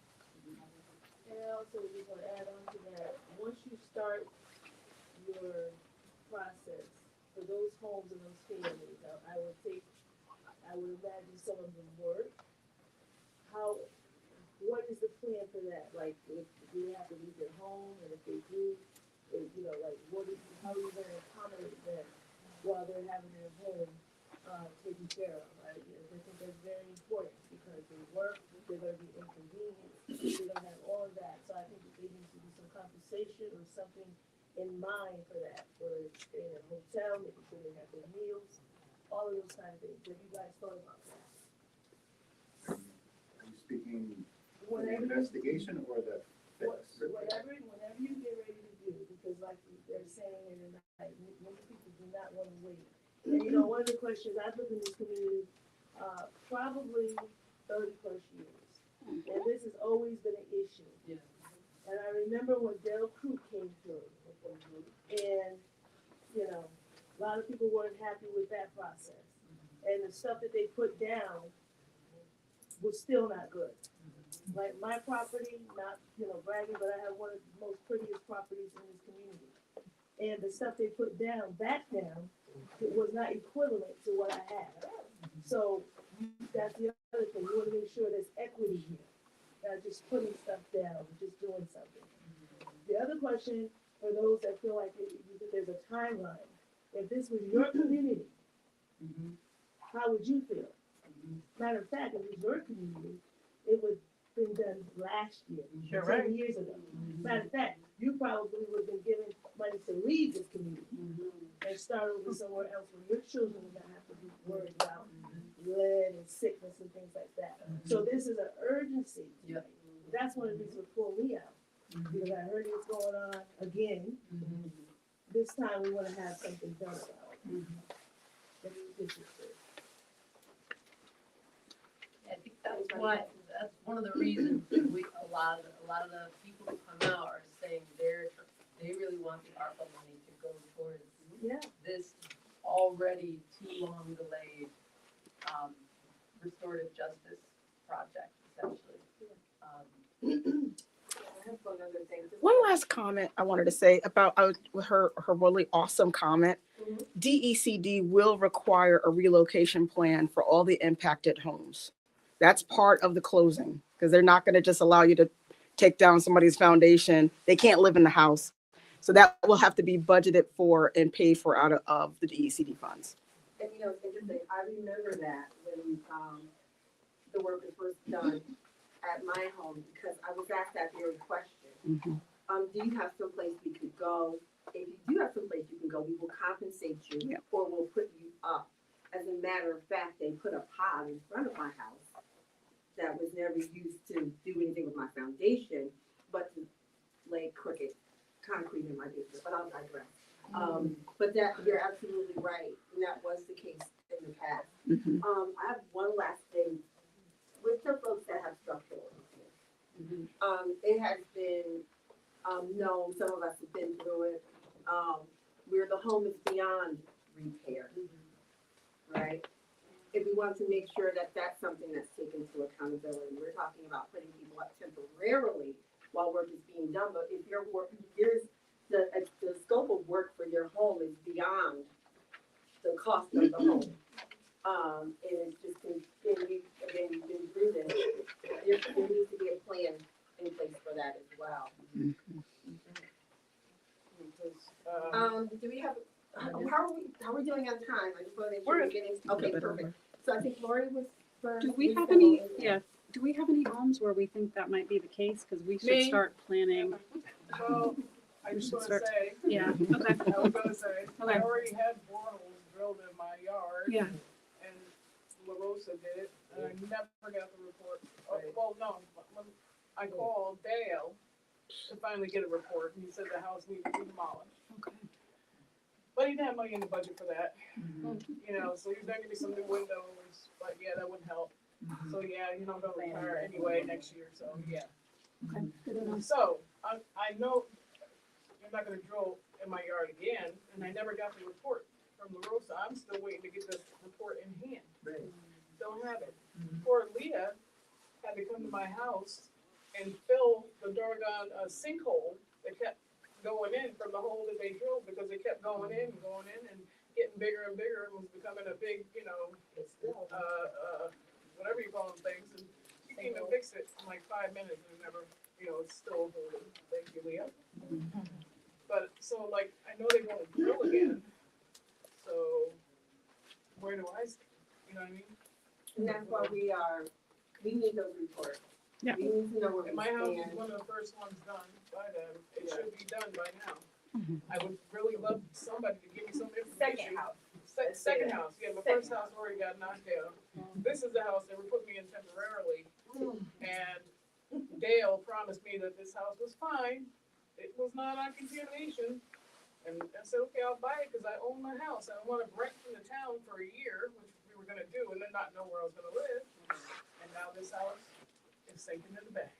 And I also just want to add on to that, once you start your process for those homes and those families, I would imagine some of them work. What is the plan for that? Like, if do they have to leave their home, and if they do, how are you going to accommodate them while they're having their home taken care of, right? I think that's very important because they work, they're going to be inconvenienced, they don't have all of that. So I think that there needs to be some compensation or something in mind for that, whether it's staying in a hotel, making sure they have their meals, all of those kind of things. Have you guys thought about that? Are you speaking for the investigation or the fix? Whatever you get ready to do, because like they're saying in the night, many people do not want to wait. And one of the questions, I've lived in this community probably 30 plus years, and this has always been an issue. Yeah. And I remember when Del Crew came through, and a lot of people weren't happy with that process, and the stuff that they put down was still not good. Like my property, not bragging, but I have one of the most prettiest properties in this community, and the stuff they put down, back down, it was not equivalent to what I had. So that's the other thing. You want to make sure there's equity here, not just putting stuff down, just doing something. The other question for those that feel like there's a timeline, if this was your community, how would you feel? Matter of fact, if it was your community, it would have been done last year, 10 years ago. Matter of fact, you probably would have been given money to leave this community and start over somewhere else where your children would not have to be worried about lead and sickness and things like that. So this is an urgency. Yeah. That's one of the reasons what pulled me out, because I heard what's going on again. This time we want to have something done about it. I think that's one of the reasons that a lot of the people who come out are saying they really want the ARPA money to go towards this already too long delayed restorative justice project, essentially. I have one other thing. One last comment I wanted to say about her really awesome comment. DECD will require a relocation plan for all the impacted homes. That's part of the closing, because they're not going to just allow you to take down somebody's foundation. They can't live in the house. So that will have to be budgeted for and paid for out of the DECD funds. And it's interesting, I remember that when the work was first done at my home, because I was asked that very question. Do you have someplace we could go if you do have someplace you can go, we will compensate you Yeah. or we'll put you up. As a matter of fact, they put a pod in front of my house that was never used to do anything with my foundation, but to lay crooked concrete in my basement, but I'll digress. But that, you're absolutely right, and that was the case in the past. Mhm. I have one last thing with the folks that have structural issues. It has been, known, some of us have been through it, where the home is beyond repair, right? If we want to make sure that that's something that's taken into accountability, we're talking about putting people up temporarily while work is being done, but if your work, the scope of work for your home is beyond the cost of the home. And it's just, again, you've been through this, there needs to be a plan in place for that as well. Because, Do we have, how are we doing on time? I just wanna make sure We're- we're getting, okay, bit perfect. over. So I think Lori was first. Do we have Lisa, any, and- yeah, do we have any homes where we think that might be the case? Cause we should Me. start planning. well, I We just should wanna start- say, Yeah, okay, I was gonna say, I Okay. already had boreholes drilled in my yard. yeah, And La Rosa did it, and I never got the report. Oh, well, no, when I called Dale to finally get a report, and he said the house needed to be demolished. okay. But he didn't have money in the budget for that, you know, so he was gonna give me some new windows, but yeah, that wouldn't help. So yeah, you know, I'm gonna retire anyway next year, so yeah. Okay, good enough. So, I know you're not gonna drill in my yard again, and I never got the report from La Rosa. I'm still waiting to get this report in hand. Don't have it. Poor Leah had to come to my house and fill the doggone sinkhole that kept going in from the hole that they drilled, because it kept going in and getting bigger and bigger, and was becoming a big, you know, whatever you call them things, and she came and fixed it in like 5 minutes, and never, you know, it's still holding. Thank you, Leah. But, so like, I know they won't drill again, so where do I stand? You know what I mean? And that's why we need those reports. Yeah. We need to know where we And my house was stand. one of the first ones done by them. It should be done by now. I would really love somebody to give me some information. Second house. Second house, yeah, my first house already got knocked down. This is the house they were putting me in temporarily. And Dale promised me that this house was fine. It was not on contamination. And I said, okay, I'll buy it because I own my house. I don't want to rent from the town for a year, which we were gonna do, and then not know where I was gonna live. And now this house is sinking in the bank.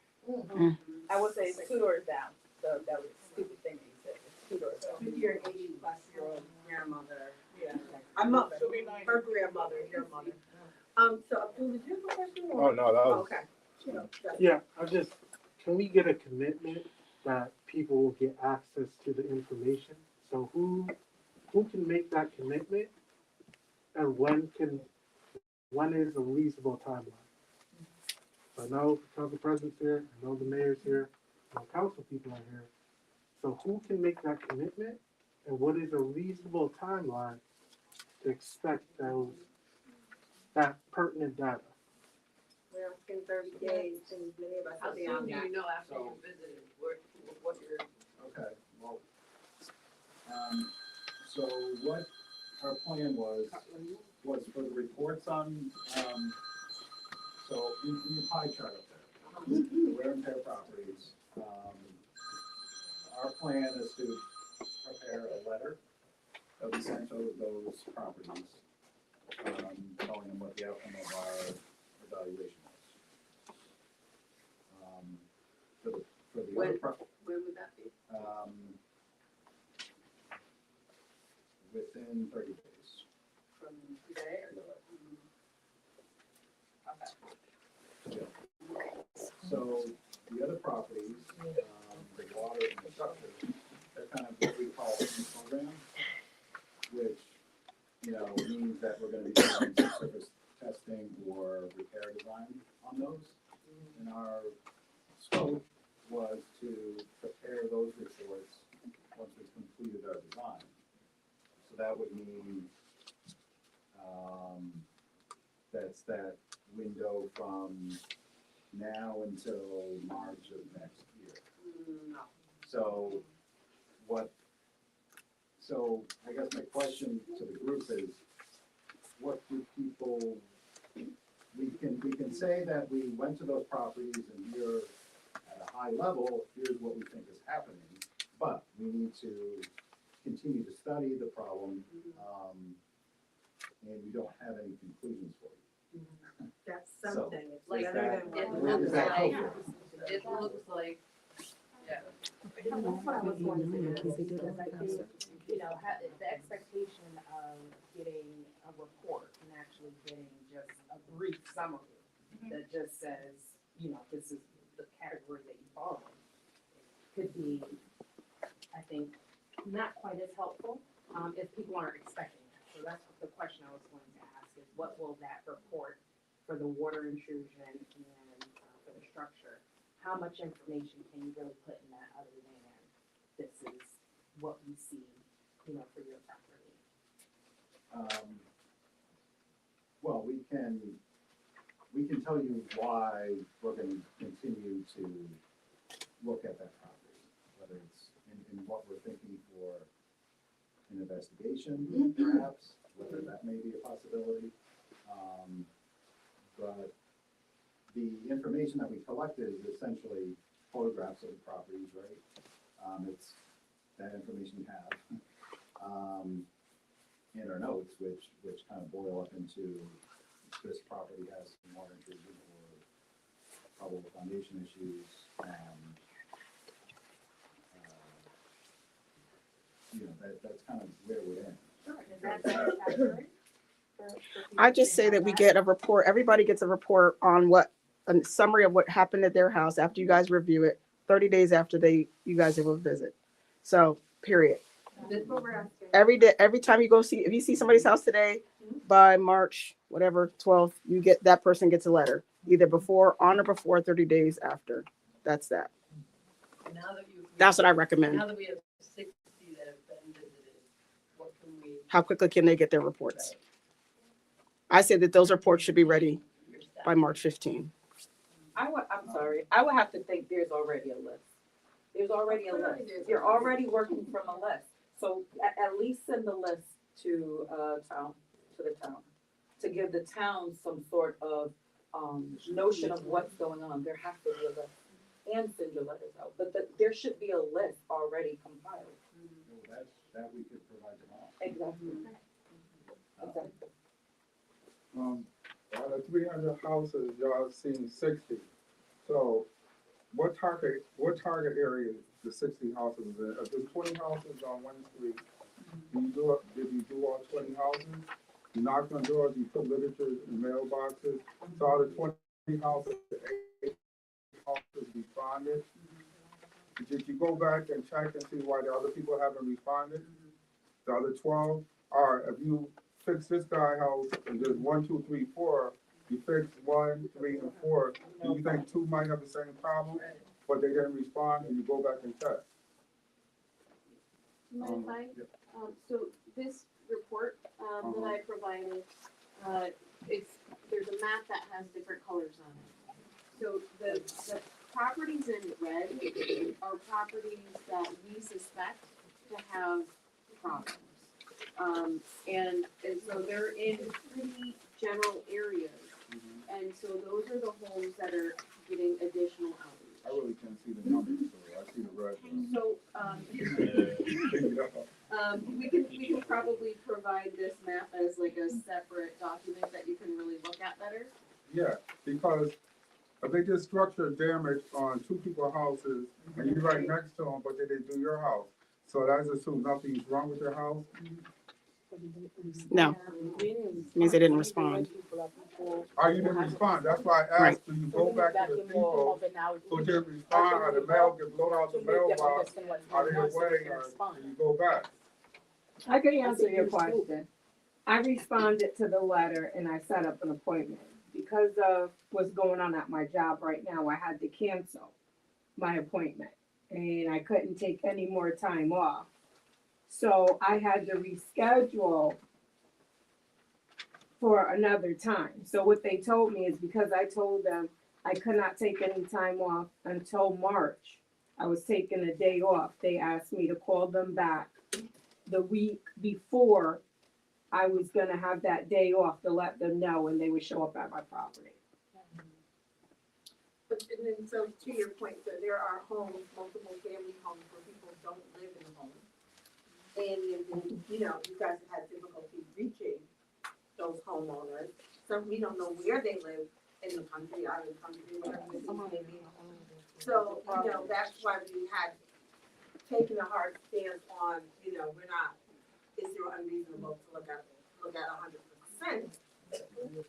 I would say it's 2 doors down, so that was a stupid thing that you said, it's 2 doors down. Your 80-plus-year-old grandmother. Yeah. My mother, She'll be 90. her grandmother, your mother. So Abdul, did you have a question? Oh, no, that was, Okay. yeah, can we get a commitment that people will get access to the information? So who can make that commitment? And when is a reasonable timeline? I know the council president's here, I know the mayor's here, I know council people are here. So who can make that commitment? And what is a reasonable timeline to expect that pertinent data? We're asking 30 days, and many of us How are soon beyond do that. you know after you visited, what you're, Okay, well, so what our plan was for the reports on, so in your pie chart up there, wear and tear properties, our plan is to prepare a letter that we send to those properties, telling them what the outcome of our evaluation was. For the other when would that be? within 30 days. From today or? So the other properties, the water and the structure, they're kind of what we call in the program, which, you know, means that we're gonna be doing surface testing or repair design on those. And our scope was to prepare those reports once we've completed our design. So that would mean, that's that window from now until March of next year. No. So what So I guess my question to the group is, what do people, we can say that we went to those properties and here at a high level, here's what we think is happening, but we need to continue to study the problem, and we don't have any conclusions for you. That's So, something, it's Like, better that- than it what. where does that come looks from? It looks like, yeah. That's what I was going to suggest, because I think, you know, the expectation of getting a report and actually getting just a brief summary that just says, you know, this is the category that you fall in, could be, I think, not quite as helpful, if people aren't expecting that. So that's the question I was going to ask, is what will that report for the water intrusion and for the structure, how much information can you really put in that other than this is what we see, you know, for your property? Well, we can tell you why we're gonna continue to look at that property, whether it's in what we're thinking for an investigation, perhaps, whether that may be a possibility. But the information that we collected is essentially photographs of the properties, right? It's that information you have. In our notes, which kind of boil up into this property has some water intrusion or probable foundation issues. You know, that's kind of where we're in. Is that satisfactory? I just say that we get a report, everybody gets a report on a summary of what happened at their house after you guys review it, 30 days after you guys will visit. So, period. That's what we're asking. Every day, every time you go see, if you see somebody's house today, by March, whatever, 12th, that person gets a letter, either on or before 30 days after. That's that. Now that That's what I recommend. Now that we have 60 that have been visited, what can we? How quickly can they get their reports? I say that those reports should be ready by March 15. I'm sorry, I would have to think there's already a list. There's already a list. You're already working from a list. So at least send the list to the town, to give the town some sort of notion of what's going on. There has to be a list, and send your letters out. But there should be a list already compiled. That we could provide tomorrow. Exactly. Exactly. Out of 300 houses, y'all seen 60. So what target area the 60 houses in? If there's 20 houses on one street, did you do all 20 houses? You knocked on doors, you put literature in mailboxes. So out of 20 houses, 8 houses responded. Did you go back and check and see why the other people haven't responded? The other 12? Or if you fix this guy's house and there's 1, 2, 3, 4, you fix 1, 3, and 4, do you think 2 might have the same problem, but they didn't respond, and you go back and check? So this report, that I provided, there's a map that has different colors on it. So the properties in red are properties that we suspect to have problems. And so they're in pretty general areas. And so those are the homes that are getting additional outreach. I really can't see the numbers, so I see the red. So, we can probably provide this map as like a separate document that you can really look at better. Yeah, because if they did structural damage on 2 people's houses, and you're right next to them, but they didn't do your house, so that's assume nothing's wrong with your house? No, means they didn't respond. Oh, you didn't respond, that's why I asked, do you go back to the people who didn't respond, or the mail get blown out the mailbox, are they away, or do you go back? I can answer your question. I responded to the letter and I set up an appointment. Because of what's going on at my job right now, I had to cancel my appointment and I couldn't take any more time off. So I had to reschedule for another time. So what they told me is because I told them I could not take any time off until March, I was taking a day off. They asked me to call them back the week before I was gonna have that day off to let them know and they would show up at my property. But, and then, so to your point, so there are homes, multiple family homes where people don't live in homes. And, you know, you guys have had difficulty reaching those homeowners. So we don't know where they live in the country, out of the country, whatever the case may be. So, you know, that's why we had taken a hard stance on, you know, we're not, is there unreasonable to look at 100%?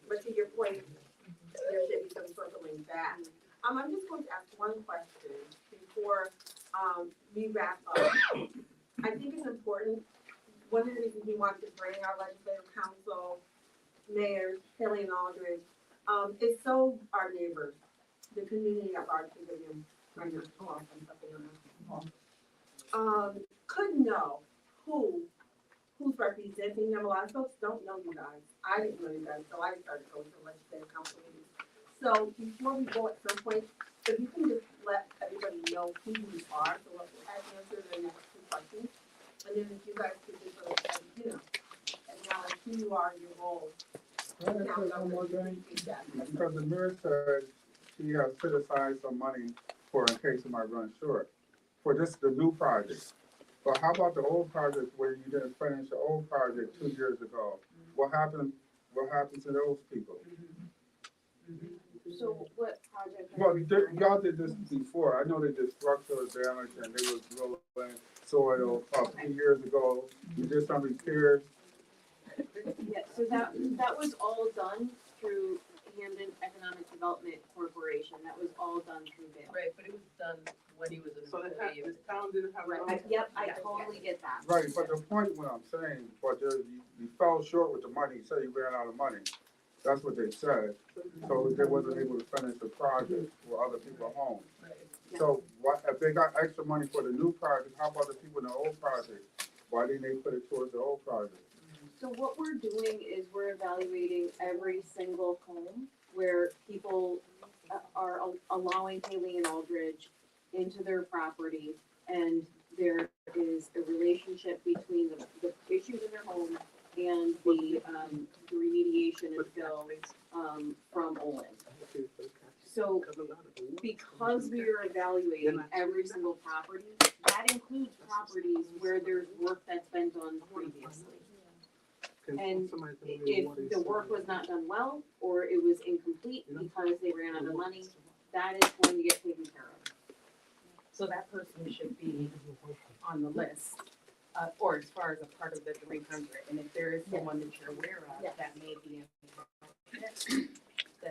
But to your point, there should be some circling back. I'm just going to ask one question before we wrap up. I think it's important, one of the reasons we want to bring our legislative council, mayors, Haley and Aldridge, is so our neighbors, the community of our Pavilion, could know who's representing them. A lot of folks don't know you guys. I didn't know you guys, so I started going to legislative council meetings. So before we go at some point, if you can just let everybody know who you are, so we'll answer the next two questions. And then if you guys could just sort of, you know, acknowledge who you are and your role. Can I say one more thing? Because the mayor said she has set aside some money for in case it might run short, for just the new project. But how about the old project where you didn't finish the old project 2 years ago? What happened to those people? So what project? Well, y'all did this before. I know they did structural damage and they was rolling soil a few years ago. You did some repairs. Yeah, so that was all done through Hamden Economic Development Corporation. That was all done through them. Right, but it was done when he was an So the employee. town didn't have. Right, yep, I totally get that. Right, but the point what I'm saying, but you fell short with the money. You said you ran out of money. That's what they said. So they wasn't able to finish the project for other people's homes. So what, if they got extra money for the new project, how about the people in the old project? Why didn't they put it towards the old project? So what we're doing is we're evaluating every single home where people are allowing Haley and Aldridge into their property, and there is a relationship between the issues in their home and the remediation and fill from Olin. So because we are evaluating every single property, that includes properties where there's work that's been done previously. And if the work was not done well, or it was incomplete because they ran out of money, that is going to get taken care of. So that person should be on the list, or as far as a part of the 300. And if there is someone that you're aware of that may be in,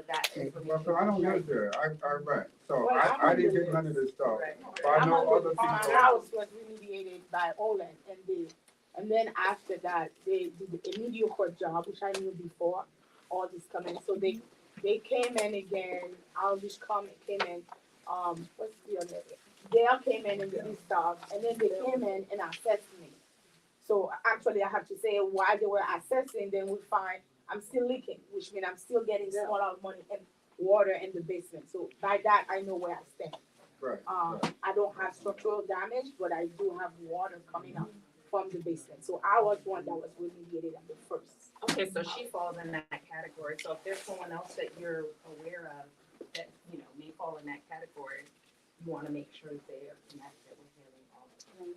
that information. Well, so I don't live there. I rent. So I didn't get none of this stuff. But I know other people. My house was remediated by Olin, and then after that, they did a mediocre job, which I knew before all this coming. So they came in again. Aldridge came in. What's the other? Dale came in and did this stuff, and then they came in and assessed me. So actually, I have to say why they were assessing. Then we find I'm still leaking, which means I'm still getting small amount of money and water in the basement. So by that, I know where I stand. Right. I don't have structural damage, but I do have water coming up from the basement. So I was one that was remediated at the first. Okay, so she falls in that category. So if there's someone else that you're aware of that, you know, may fall in that category, you want to make sure that they are connected with Haley.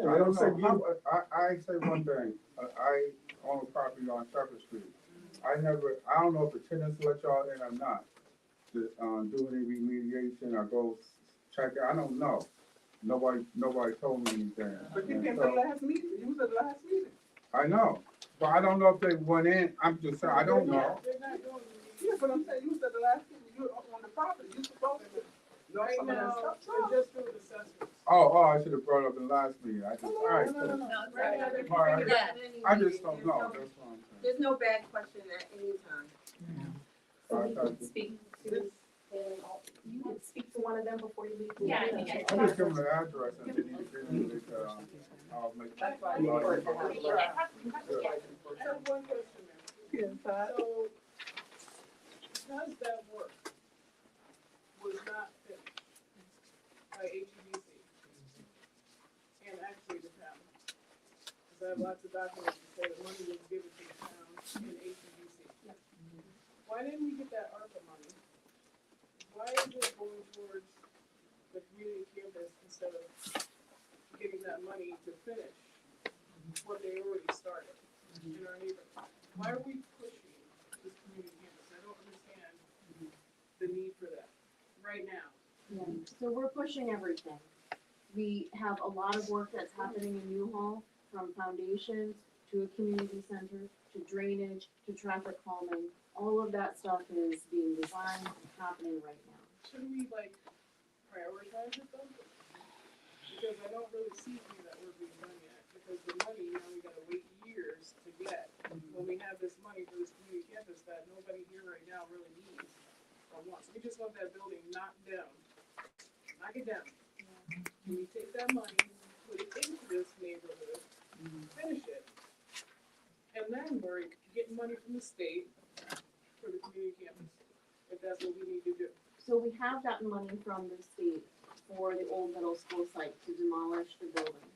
I don't know. I say one thing. I own a property on Shepherd Street. I don't know if the tenants let y'all in or not to do any remediation or go check it. I don't know. Nobody told me anything. But you came to the last meeting. You was at the last meeting. I know, but I don't know if they went in. I'm just saying, I don't know. Yes, but I'm saying you was at the last meeting. You were on the property. You supposed to know some of that stuff. We're just doing assessments. Oh, I should have brought it up in the last meeting. I just, all right. No. All right. I just don't know. That's what I'm saying. There's no bad question at any time. All right, thank you. Speak to Haley, you can speak to one of them before you leave. Yeah, I think I just give them the address and they need to get in. I'll make. That's why you were to have Yeah. I have one question now. So, because that work was not finished by HEDC, and actually the town, because documents to say the money was given to the town in ACDC. Why didn't we get that ARPA money? Why is it going towards the community campus instead of getting that money to finish what they already started in our neighborhood? Why are we pushing this community campus? I don't understand the need for that right now. Yeah, so we're pushing everything. We have a lot of work that's happening in Newhall, from foundations to a community center, to drainage, to traffic calming. All of that stuff is being designed and happening right now. Shouldn't we like prioritize it though? Because I don't really see any of that work being done yet, because the money, now we gotta wait years to get. When we have this money for this community campus that nobody here right now really needs or wants. We just want that building knocked down. Knock it down. Can you take that money, put it into this neighborhood, finish it, and then we're getting money from the state for the community campus, if that's what we need to do. So we have gotten money from the state for the old middle school site to demolish the building.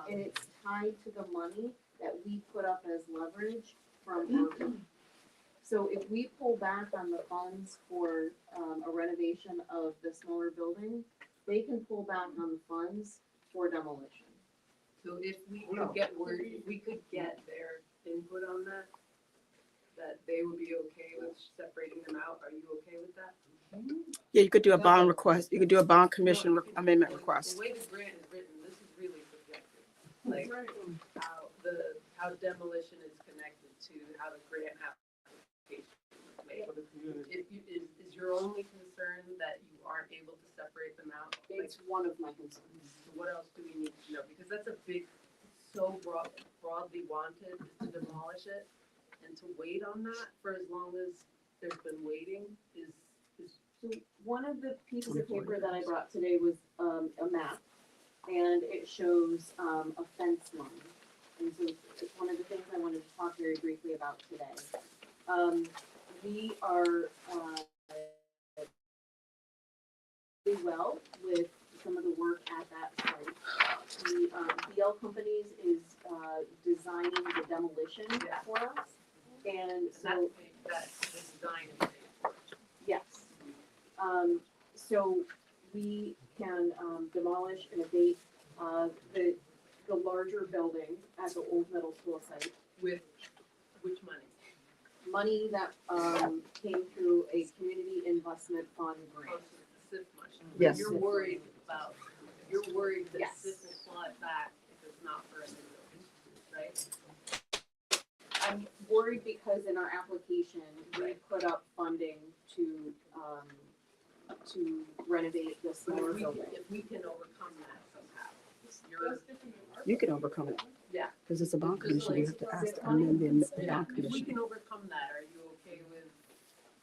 And it's tied to the money that we put up as leverage from ARPA. So if we pull back on the funds for a renovation of the smaller building, they can pull back on the funds for demolition. So if we could get word, if we could get their input on that, that they would be okay with separating them out, are you okay with that? Yeah, you could do a bond request. You could do a bond commission amendment The request. way the grant is written, this is really subjective. Like how demolition is connected to how the grant application was made. If you, is your only concern that you aren't able to separate them out? It's one of my concerns. So what else do we need to know? Because that's a big, so broadly wanted is to demolish it, and to wait on that for as long as there's been waiting is. So one of the pieces of paper that I brought today was a map, and it shows a fence line. And so it's one of the things I wanted to talk very briefly about today. We are really well with some of the work at that site. The BL Companies is designing the demolition for us, and so That the design is made for. yes. So we can demolish and abate the larger building at the old middle school site. With which money? Money that came through a community investment fund grant. SIF money. Yes. You're worried that Yes. SIF will claw it back if it's not for a new building, right? I'm worried because in our application, we put up funding to renovate the smaller building. If we can overcome that somehow, You can overcome it. Yeah. Because it's a bond commission. You have to ask to amend the Yeah, bond if we commission. can overcome that, are you okay with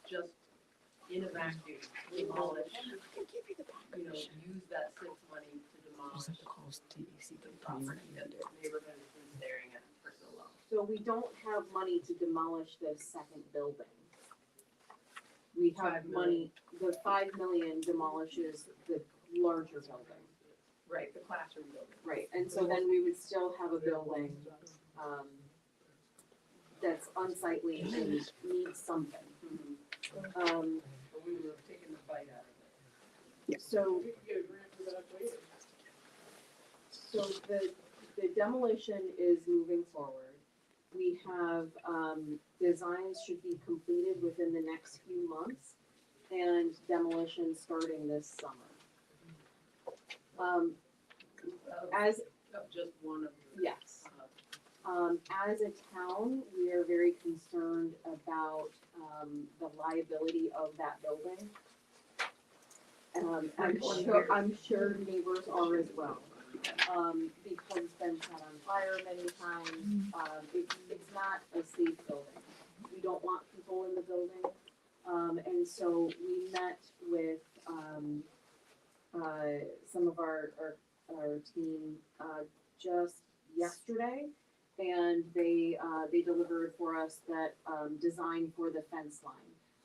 just in a vacuum, demolish, you know, use that SIF money to demolish the property that the neighborhood has been staring at for so long? So we don't have money to demolish the second building. We have money, the 5 million demolishes the larger building. Right, the classroom building. Right, and so then we would still have a building, that's unsightly and needs something. But we would have taken the bite out of it. So, We could get a grant for that later. so the demolition is moving forward. We have, designs should be completed within the next few months, and demolition starting this summer. As, Of just one of the. yes. As a town, we are very concerned about, the liability of that building. I'm sure neighbors are as well. Because it's been set on fire many times, it's not a safe building. We don't want people in the building. And so we met with, some of our team, just yesterday. And they delivered for us that, design for the fence line.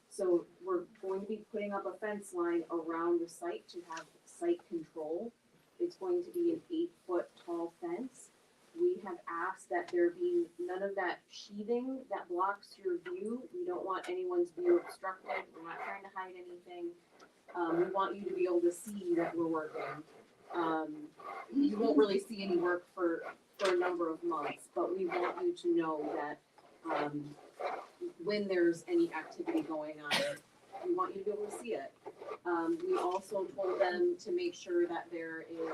So we're going to be putting up a fence line around the site to have site control. It's going to be an 8-foot tall fence. We have asked that there be none of that sheathing that blocks your view. We don't want anyone's view obstructed. We're not trying to hide anything. We want you to be able to see that we're working. You won't really see any work for a number of months, but we want you to know that, when there's any activity going on, we want you to be able to see it. We also told them to make sure that there is,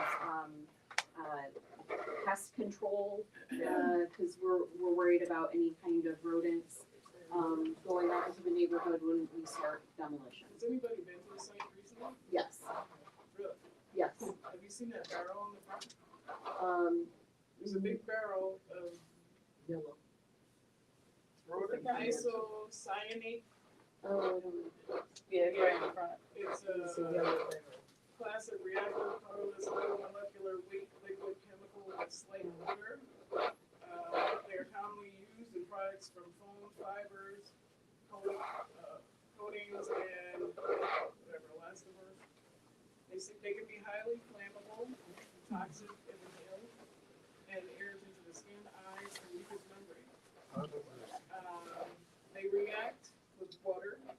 pest control, cause we're worried about any kind of rodents, going out into the neighborhood when we start demolition. Has anybody been to the site recently? Yes, Really? yes. Have you seen that barrel on the front? There's a big barrel of Yellow. isocyanate. Yeah, right in the front. It's a class of reactor colorless low molecular weight liquid chemical with slight odor. They are commonly used in products from foam, fibers, coatings, and whatever, elastomers. They can be highly flammable, toxic if inhaled, and airs into the skin, eyes, and mucous membrane. They react with water, and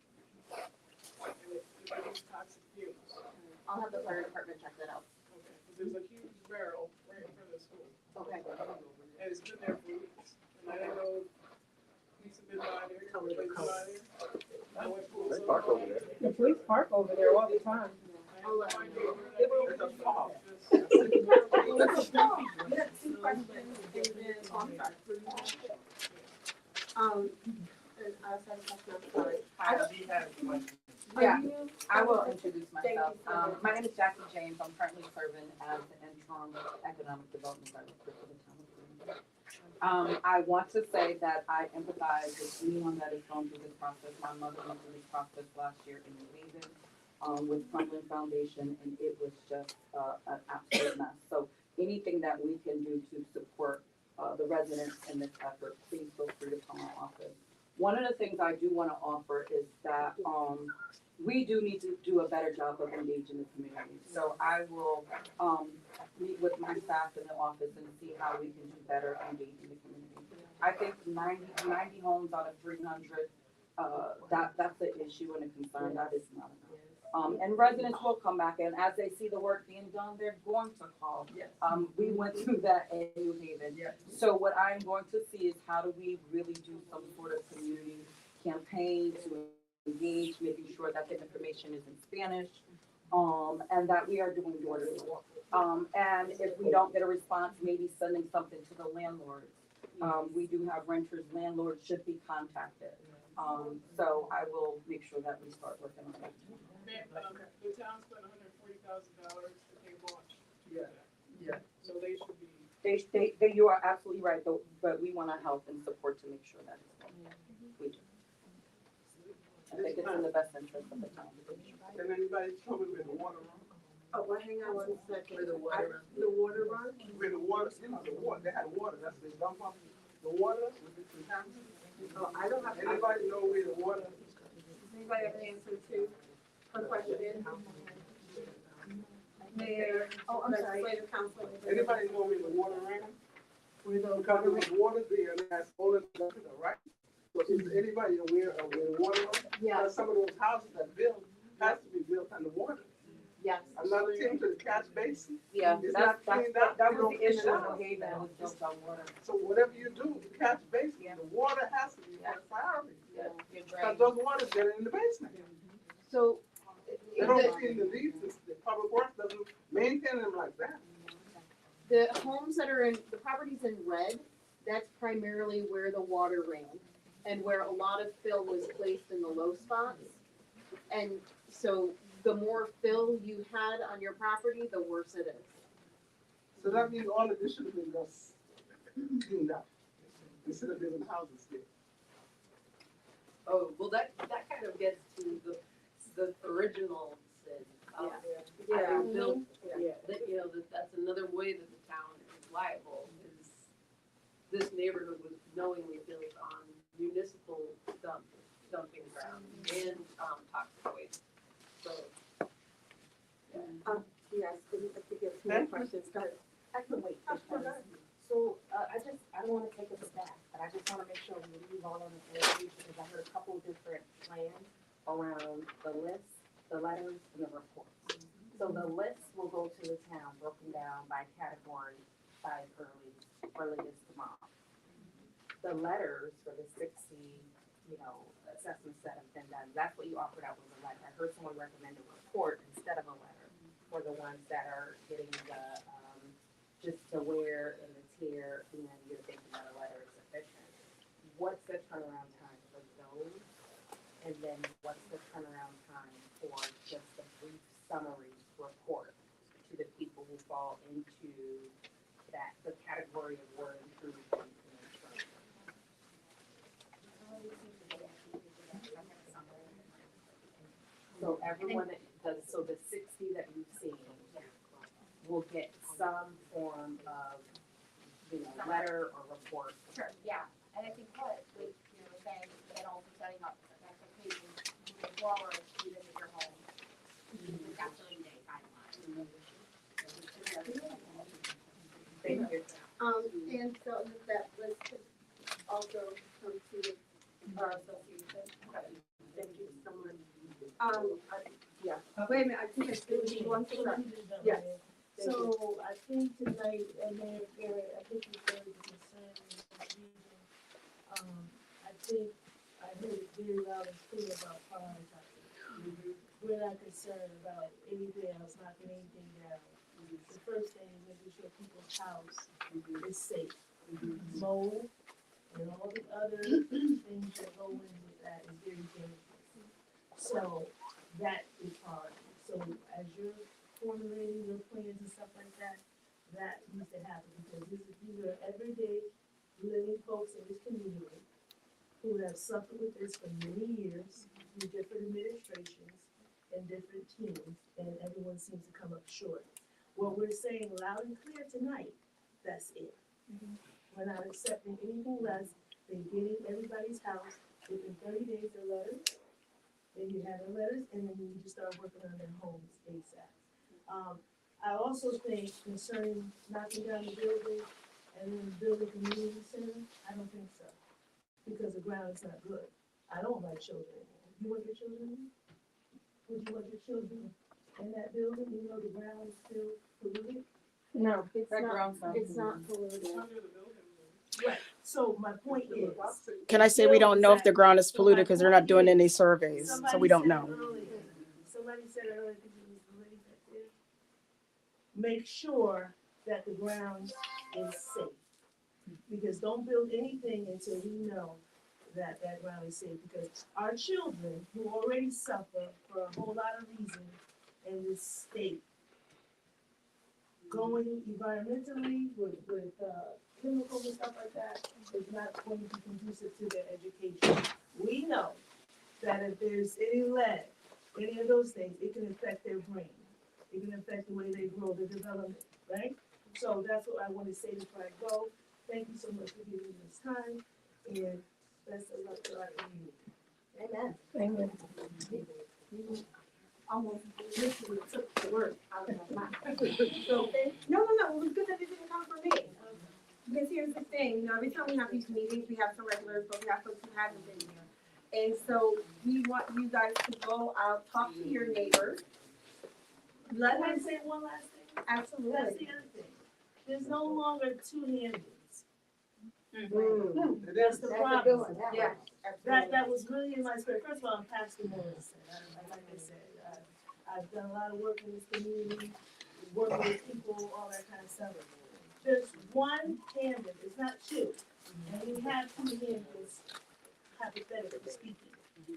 it produces toxic fumes. I'll have the fire department check that out. Okay, 'cause there's a huge barrel right in front of the school, Okay. and it's been there for weeks. And I don't know, police have been by there, nobody's been by there. I went to They park over there. The police park over there all the time. I'll let you know where They that were is. over the fall. You have two questions and then, oh, I'm sorry. And I was having a question, I'm sorry. Yeah, Are you- I will introduce Thank you myself. so much. My name is Jackie James. I'm currently serving as the interim economic development director for the town of Greenville. I want to say that I empathize with anyone that is going through this process. My mother went through this process last year in New Haven, with Franklin Foundation, and it was just, an absolute mess. So anything that we can do to support, the residents in this effort, please feel free to call my office. One of the things I do want to offer is that, we do need to do a better job of engaging the community. So I will, meet with my staff in the office and see how we can do better engaging the community. I think 90 homes out of 300, that's an issue and a concern. That is not enough. And residents will come back, and as they see the work being done, they're going to call. We went through that in New Haven. So what I'm going to see is how do we really do some sort of community campaign to engage, making sure that the information is in Spanish, and that we are doing door to door. And if we don't get a response, maybe sending something to the landlords. We do have renters, landlords should be contacted. So I will make sure that we start working on that. The town spent $140,000 to pay launch. Yeah. So they should be. They, you are absolutely right, though, but we wanna help and support to make sure that it's done. We do. I think it's in the best interest of the town. Can anybody tell me where the water runs? Oh, well, hang on one second. Where the water runs. The water runs? Where the water, you know, the water, they had water, that's they dump up the water with the contaminants. Oh, I don't have. Anybody know where the water? Does anybody have an answer to her question? Mayor, Oh, I'm sorry. legislative council. Anybody know where the water ran? Where the Because water there was water there, and that's all in the, right? So is anybody aware of where the water runs? Yeah. Because some of those houses that built, has to be built on the water. Yes. Another thing to the catch basin. Yeah, It's that's, not cleaned up, that you was don't the issue clean it in up. New Haven, was built on water. So whatever you do, the catch basin, Yeah. the water has to be Yeah. a priority. Yeah, you're Because drained. those waters get in the basement. So, They don't clean the leaves, the public works doesn't maintain them like that. The homes that are in, the properties in red, that's primarily where the water ran and where a lot of fill was placed in the low spots. And so the more fill you had on your property, the worse it is. So that means all of this should have been just cleaned up, instead of building houses there. Oh, well, that kind of gets to the original sin. yeah. Having built, Yeah. that, you know, that's another way that the town is liable, is this neighborhood was knowingly built on municipal dumping grounds and, toxic waste. So, Yes, I think you have two more questions. I can wait. So, we've all on the same page, because I heard a couple of different plans around the lists, the letters, and the reports. So the lists will go to the town, broken down by category, by earliest tomorrow. The letters for the 60, assessments that have been done, that's what you offered out with a letter. I heard someone recommend a report instead of a letter for the ones that are getting the, just the where and the tier, and then you're thinking that a letter is sufficient. What's the turnaround time for those? And then what's the turnaround time for just a brief summary report to the people who fall into that, the category of word improvement and insurance? So everyone that does, so the 60 that you've seen will get some form of, letter or report. Sure, yeah, and I think what we, saying, and also setting up expectations moving forward, even if you're home. We've got 30-day timeline. Thank you. And so that list could also come to our association. Thank you so much. Yeah. Wait a minute, I think I still need one thing. Yes. So I think tonight, and Mayor Garrett, I think you're very concerned with this meeting. I think I heard it very loud and clear about prioritizing. We're not concerned about anything else, knocking anything down. The first thing is making sure people's house is safe. Mold and all the other things that go in with that is very dangerous. So that is hard. So as you're formulating your plans and stuff like that, that needs to happen, because these are everyday living folks in this community who have suffered with this for many years through different administrations and different teams, and everyone seems to come up short. What we're saying loud and clear tonight, that's it. We're not accepting anything less than getting everybody's house within 30 days of letters. Then you have the letters, and then you just start working on their homes ASAP. I also think concerning knocking down the building and then building community center, I don't think so. Because the ground is not good. I don't like children in there. You want your children in there? Would you want your children in that building, even though the ground is still polluted? No, It's not polluted. Right, so my point is. Can I say we don't know if the ground is polluted because they're not doing any surveys, so we don't know. Somebody said earlier, because it was the lady that did, make sure that the ground is safe. Because don't build anything until we know that that ground is safe, because our children who already suffer for a whole lot of reasons in this state, going environmentally with chemicals and stuff like that is not going to be conducive to their education. We know that if there's any lead, any of those things, it can affect their brain. It can affect the way they grow, their development, right? So that's what I want to say before I go. Thank you so much for giving me this time, and best of luck to our community. Amen. Amen. Almost literally took the word out of my mouth. So, No, it was good that it didn't come from me. Because here's the thing, every time we have these meetings, we have some regulars, but we have folks who haven't been here. And so we want you guys to go out, talk to your neighbors. Let Can I them say one last thing? That's absolutely. the other thing. There's no longer two Hamdens. Mm. That's the problem. Yeah. That was really in my spirit. First of all, I'm Pastor Morrison. Like I said, I've done a lot of work in this community, working with people, all that kind of stuff. There's one Hamden, it's not two. And we have two Hamdens, hypothetically speaking,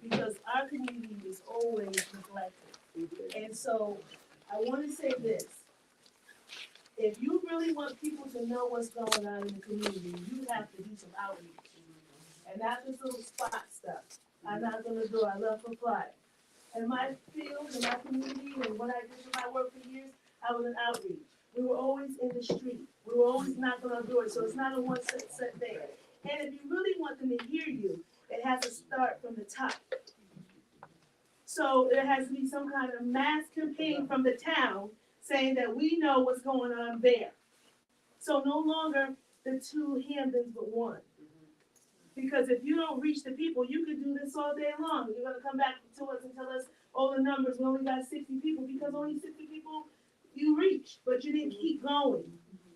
because our community is always neglected. And so I want to say this. If you really want people to know what's going on in the community, you have to do some outreach. And not this little spot stuff. I'm not gonna do it. I love to fly. In my field, in my community, and what I did in my work for years, I was an outreach. We were always in the street. We were always knocking on doors, so it's not a one set there. And if you really want them to hear you, it has to start from the top. So there has to be some kind of mass campaign from the town saying that we know what's going on there. So no longer the two Hamdens, but one. Because if you don't reach the people, you could do this all day long. You're gonna come back to us and tell us all the numbers, we only got 60 people, because only 60 people you reached, but you didn't keep going.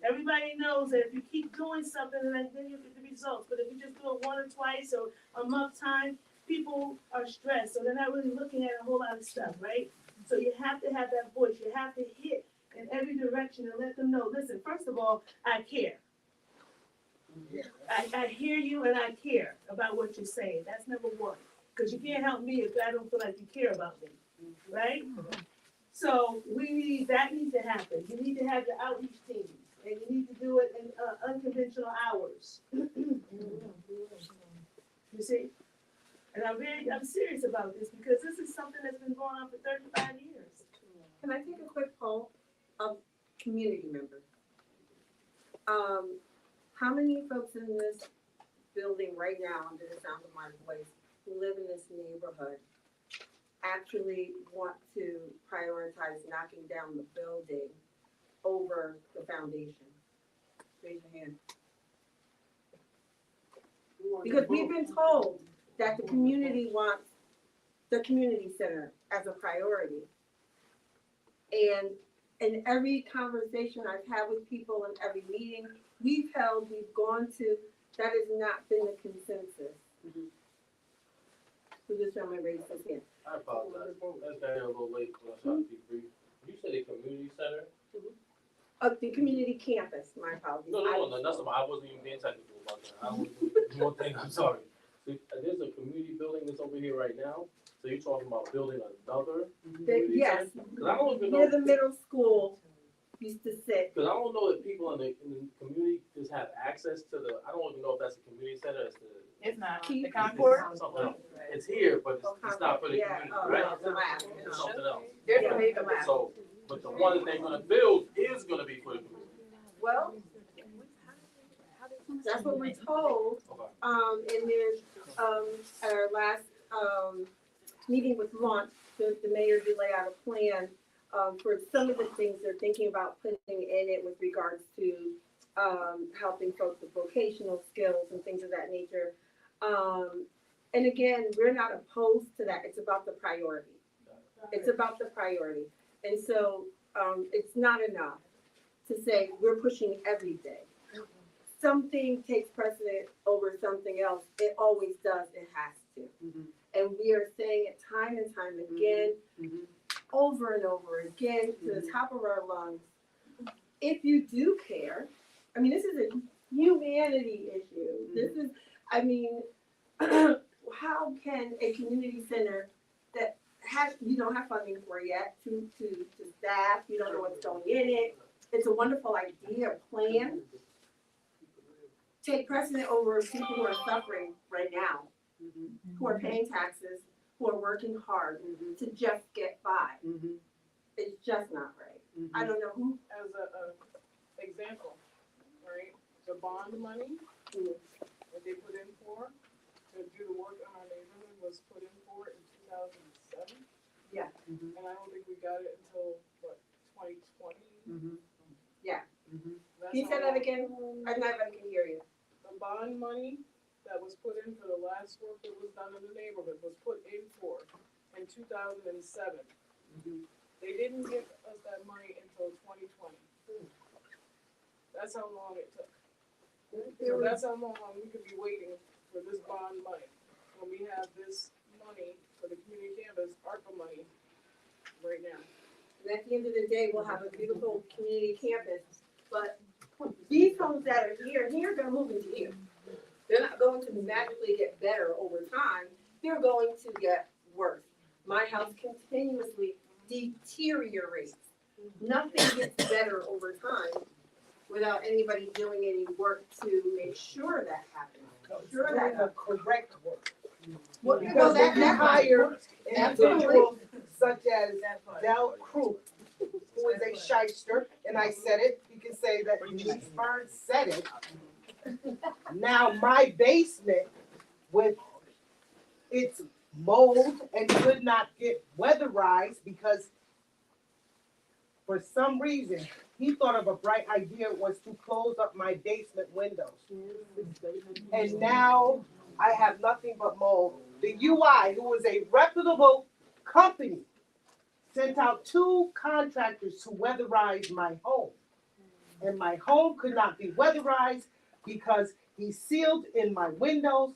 Everybody knows that if you keep doing something, then you get the results. But if you just do it one or twice or a month time, people are stressed, so they're not really looking at a whole lot of stuff, right? So you have to have that voice. You have to hit in every direction and let them know, listen, first of all, I care. I hear you and I care about what you're saying. That's number one. Because you can't help me if I don't feel like you care about me, right? So that needs to happen. You need to have your outreach teams, and you need to do it in unconventional hours. You see? And I'm serious about this because this is something that's been going on for 35 years. Can I take a quick poll of community members? How many folks in this building right now, under the sound of my voice, who live in this neighborhood, actually want to prioritize knocking down the building over the foundation? Raise your hand. Because we've been told that the community wants the community center as a priority. And in every conversation I've had with people in every meeting we've held, we've gone to, that has not been the consensus. So this gentleman raised his hand. I apologize. That's got here a little late when I started to be brief. You said a community center? The community campus, my apologies. No, that's about, I wasn't even being technical about that. I was one thing, I'm sorry. So, there's a community building that's over here right now, so you're talking about building another community Yes, center? 'Cause I don't even know. near the middle school used to sit. Because I don't know if people in the community just have access to the, I don't even know if that's a community center, it's the. It's not. Key The conference court. Something else. It's here, but it's not for the Yeah, community, right? the lab, It's something else. There's a big lab. So, but the one that they're gonna build is gonna be for the community. Well, that's what we're told. And there's, our last, meeting with launch, the mayor did lay out a plan, for some of the things they're thinking about putting in it with regards to, helping folks with vocational skills and things of that nature. And again, we're not opposed to that. It's about the priority. It's about the priority. And so, it's not enough to say we're pushing everything. Something takes precedent over something else. It always does. It has to. And we are saying it time and time again, over and over again, to the top of our lungs. If you do care, I mean, this is a humanity issue. This is, I mean, how can a community center that has, you don't have funding for yet, to staff, you don't know what's going in it, it's a wonderful idea, plan, take precedent over people who are suffering right now, who are paying taxes, who are working hard to just get by. It's just not right. I don't know who. As a example, right, the bond money that they put in for, to do the work on our neighborhood was put in for in 2007. Yeah. And I don't think we got it until, what, 2020? Yeah. That's Can you say how that long- again? I'm not even can hear you. The bond money that was put in for the last work that was done in the neighborhood was put in for in 2007. They didn't give us that money until 2020. That's how long it took. So that's how long we could be waiting for this bond money. When we have this money for the community campus, ARPA money, right now. And at the end of the day, we'll have a beautiful community campus, but these homes that are here, they're moving to here. They're not going to magically get better over time. They're going to get worse. My house continuously deteriorates. Nothing gets better over time without anybody doing any work to make sure that happens. Sure that the correct work. Well, Because if you hire Absolutely. individuals such as Del Crew, who is a shyster, and I said it, you can say that Denise Burns said it. Now my basement with its mold and could not get weatherized because for some reason, he thought of a bright idea was to close up my basement windows. And now I have nothing but mold. The UI, who is a reputable company, sent out 2 contractors to weatherize my home. And my home could not be weatherized because he sealed in my windows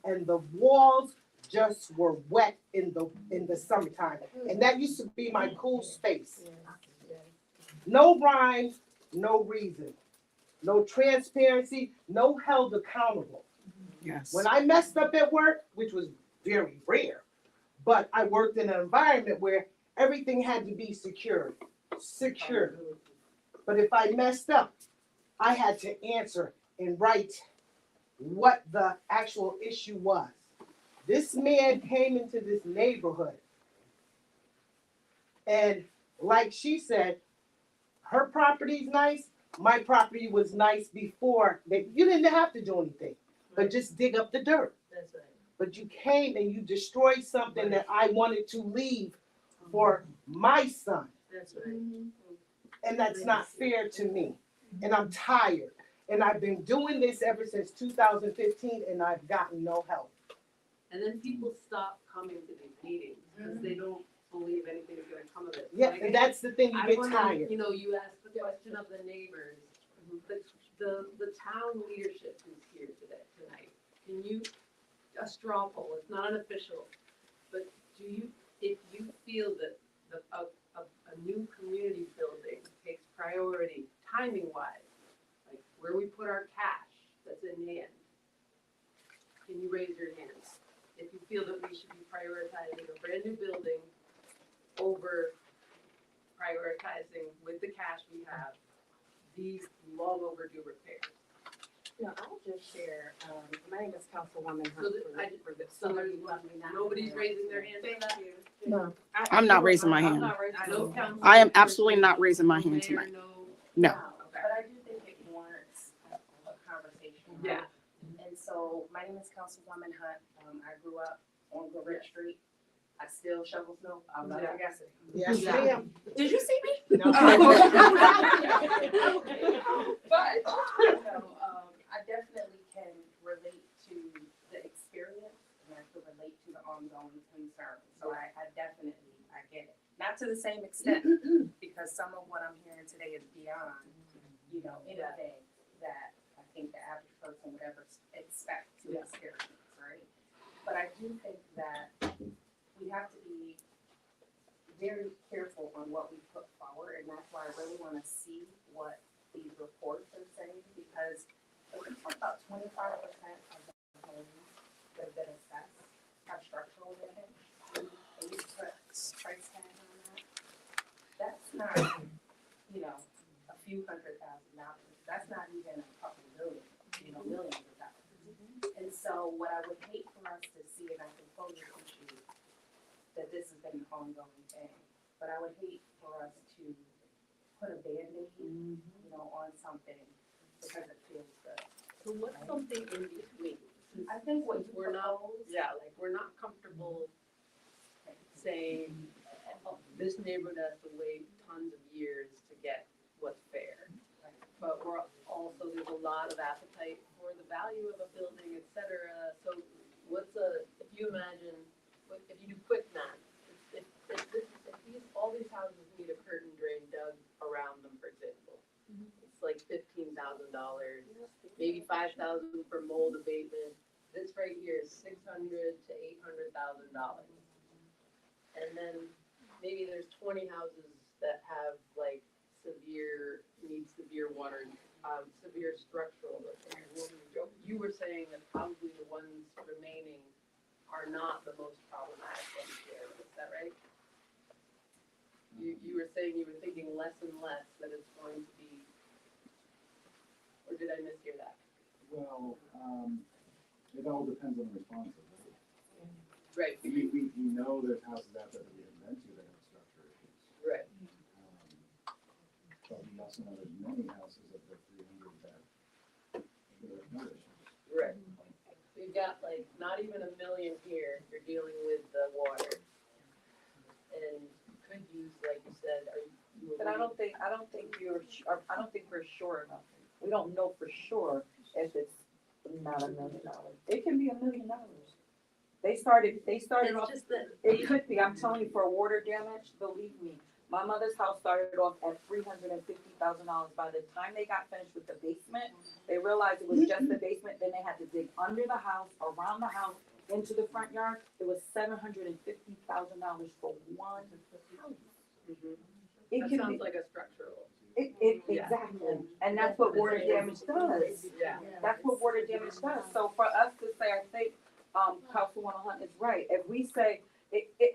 and the walls just were wet in the summertime. And that used to be my cool space. No rhyme, no reason, no transparency, no held accountable. Yes. When I messed up at work, which was very rare, but I worked in an environment where everything had to be secured. But if I messed up, I had to answer and write what the actual issue was. This man came into this neighborhood, and like she said, her property's nice, my property was nice before. You didn't have to do anything, but just dig up the dirt. That's right. But you came and you destroyed something that I wanted to leave for my son. That's right. And that's not fair to me. And I'm tired. And I've been doing this ever since 2015 and I've gotten no help. And then people stop coming to these meetings because they don't believe anything's gonna come of it. Yeah, Like, and that's the thing, you I get wonder, tired. you know, you asked the question of the neighbors, the town leadership who's here tonight, can you, a straw poll, it's not an official, but do you, if you feel that a new community building takes priority, timing wise, like where we put our cash that's in hand, can you raise your hands? If you feel that we should be prioritizing a brand new building over prioritizing with the cash we have, these long overdue repairs. No, I'll just share, my name is Councilwoman So Hunt that, for the, so there's nobody's raising their hand for that? No. I'm not raising my hand. I know council. I am absolutely not raising my hand tonight. No. But I do think it warrants a conversation. Yeah. And so, my name is Councilwoman Hunt, I grew up on Gorilla Street. I still shovel snow, I'll never guess it. Yes, ma'am. Did you see me? No. But, you know, I definitely can relate to the experience and I can relate to the ongoing concern. So I definitely, I get it. Not to the same extent, because some of what I'm hearing today is beyond, you know, anything that I think the average person would ever expect to experience, right? But I do think that we have to be very careful on what we put forward, and that's why I really want to see what these reports are saying, because if we talk about 25% of the homes that have been assessed have structural damage, and you put price tag on that, that's not, you know, a few $100,000. That's not even a couple million, you know, millions of dollars. And so what I would hate for us to see, and I can totally appreciate that this has been an ongoing thing, but I would hate for us to put a Band-Aid, you know, on something because it feels good. So what's something in between? I think what you We're not, propose, like, we're not comfortable saying, oh, this neighborhood has to wait tons of years to get what's fair. But we're also, there's a lot of appetite for the value of a building, et cetera. So if you imagine, if you do quick math, if all these houses need a curtain drain dug around them, for example, it's like $15,000, maybe $5,000 for mold abatement. This right here is $600,000 to $800,000. And then maybe there's 20 houses that have like need severe water, severe structural repairs. You were saying that probably the ones remaining are not the most problematic ones here, is that right? You were saying you were thinking less and less that it's going to be, or did I mishear that? Well, it all depends on the response. Right. We know there's houses out there that we haven't been to that have structure issues. Right. But we also know there's many houses of the 300 that there are no issues. Right. So you've got like not even $1 million here, you're dealing with the water. And you could use, like you said, But I don't think we're sure enough. We don't know for sure if it's Not $1 million. It can be $1 million. They started off, It's just that. it could be, I'm telling you, for water damage, believe me. My mother's house started off at $350,000. By the time they got finished with the basement, they realized it was just the basement, then they had to dig under the house, around the house, into the front yard. It was $750,000 for one house. It That can sounds be, like a structural. Yeah. Exactly, and that's what water damage does. Yeah. That's what water damage does. So for us to say, I think, Councilwoman Hunt is right. If we say,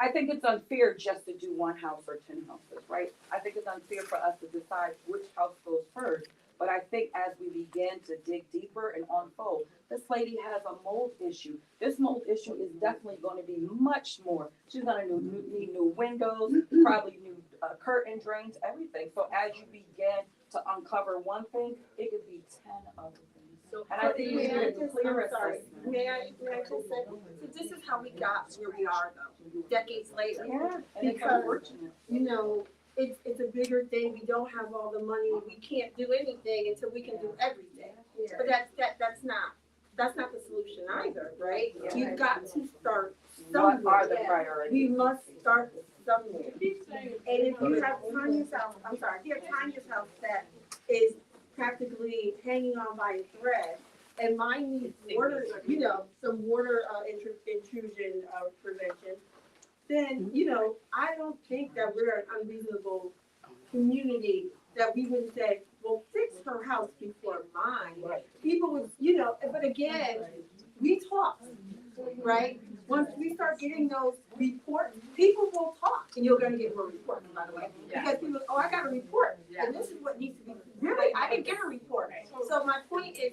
I think it's unfair just to do one house or 10 houses, right? I think it's unfair for us to decide which house goes first. But I think as we begin to dig deeper and unfold, this lady has a mold issue. This mold issue is definitely going to be much more. She's going to need new windows, probably new curtain drains, everything. So as you begin to uncover one thing, it could be 10 other things. So And I think we need a clear I'm sorry, assessment. may I just say, so this is how we got where we are though, decades later. Yeah, and it's Because, unfortunate. you know, it's a bigger thing, we don't have all the money, we can't do anything until we can do everything. But that's not the solution either, right? You've got to start somewhere. What are the priorities? We must start somewhere. And if you have Tanya's house, I'm sorry, if you have Tanya's house that is practically hanging on by a thread, and mine needs water, you know, some water intrusion prevention, then, you know, I don't think that we're an unreasonable community that we would say, well, fix her house before mine. People would, you know, but again, we talk, right? Once we start getting those reports, people will talk, and you're gonna get more reports, by the way. Because people, oh, I got a report, and this is what needs to be, really, I didn't get a report. So my point is,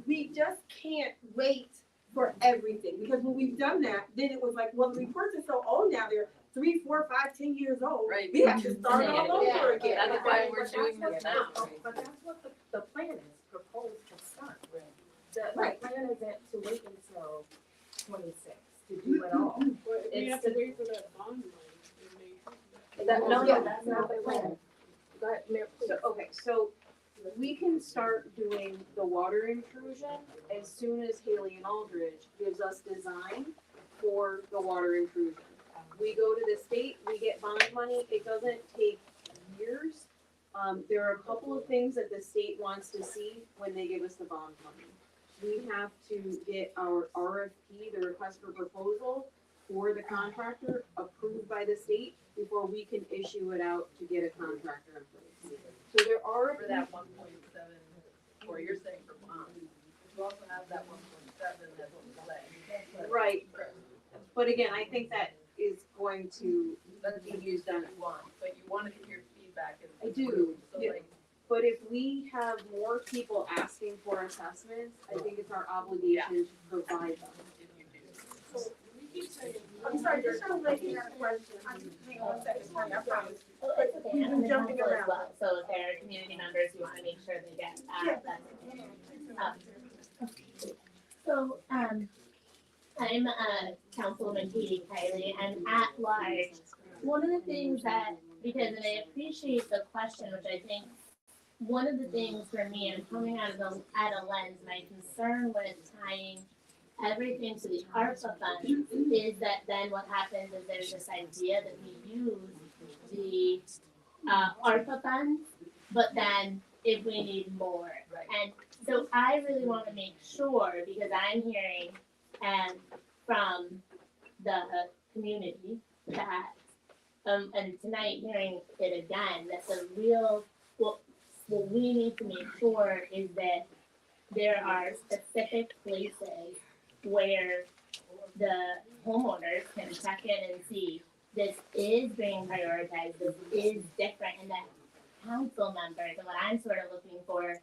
we just can't wait for everything, because when we've done that, then it was like, well, the reports are so old now, they're 3, 4, 5, 10 years old. Right. We have to start all over again. That's why we're doing this now. But that's what the plan is, proposed to start. The Right. plan isn't to wait until 26 to do it all. But we have to wait for that bond money. No, that's not the plan. Go ahead, Mayor, please. So we can start doing the water intrusion as soon as Haley and Aldridge gives us design for the water intrusion. We go to the state, we get bond money, it doesn't take years. There are a couple of things that the state wants to see when they give us the bond money. We have to get our RFP, the request for proposal, for the contractor approved by the state before we can issue it out to get a contractor in place. So there are. For that 1.7, or you're saying for bonds, you also have that 1.7 that's on delay. Right, but again, I think that is going to That's be what used on. you want, but you want to get your feedback. And I do, So yeah. like, But if we have more people asking for assessments, I think it's our obligation to provide them. if you do. I'm sorry, this young lady had a question. Hang on a second, Tanya, I promise. Well, it's okay, We've I'm been the jumping council as around. well, so if there are community members who wanna make sure they get Yeah. that. So, I'm Councilwoman Katie Kiley, and at large, one of the things that, because, and I appreciate the question, which I think, one of the things for me, I'm coming at a lens, my concern with tying everything to the ARPA funds is that then what happens is there's this idea that we use the ARPA funds, but then if we need more. And so I really wanna make sure, because I'm hearing from the community that, and tonight hearing it again, that the real, what we need to make sure is that there are specific places where the homeowners can check in and see this is being prioritized, this is different, and that council members, and what I'm sort of looking for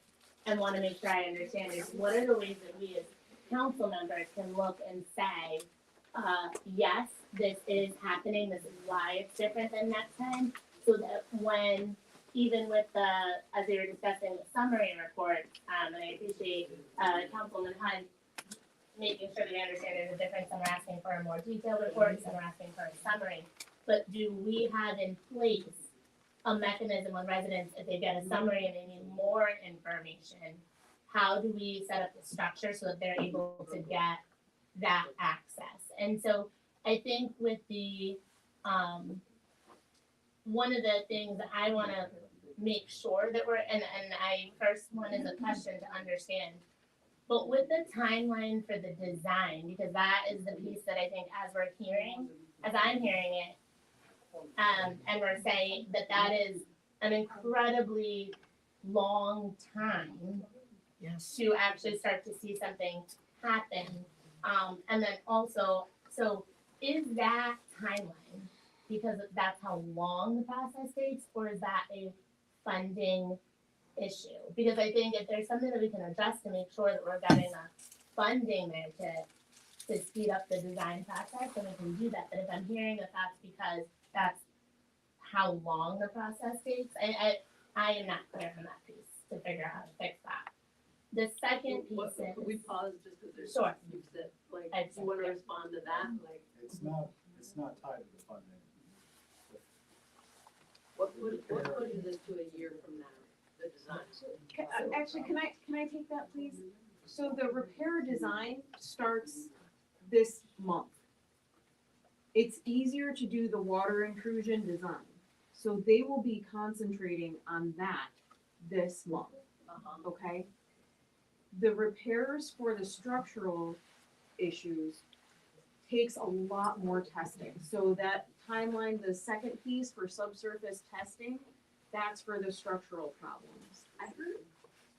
and wanna make sure I understand is what are the ways that we as council members can look and say, yes, this is happening, this is why it's different than next time, so that when, even with the, as they were discussing the summary report, and I appreciate, Councilman Hunt making sure they understand there's a difference, some are asking for a more detailed report, some are asking for a summary. But do we have in place a mechanism when residents, if they get a summary and they need more information, how do we set up the structure so that they're able to get that access? And so I think with the, one of the things that I wanna make sure that we're, and I, first one is a question to understand, but with the timeline for the design, because that is the piece that I think as we're hearing, as I'm hearing it, and we're saying that that is an incredibly long time Yes. to actually start to see something happen. And then also, so is that timeline, because that's how long the process takes, or is that a funding issue? Because I think if there's something that we can address to make sure that we're getting the funding there to speed up the design process, then we can do that. But if I'm hearing that that's because that's how long the process takes, I am not clear on that piece to figure out how to fix that. The second piece is. Could we pause just because there's. Sure. You said, like, do you wanna respond to that, like, It's not tied to the funding. what pushes it to a year from now, the design? Actually, can I take that, please? So the repair design starts this month. It's easier to do the water intrusion design, so they will be concentrating on that this month, okay? The repairs for the structural issues takes a lot more testing, so that timeline, the second piece for subsurface testing, that's for the structural problems. I heard,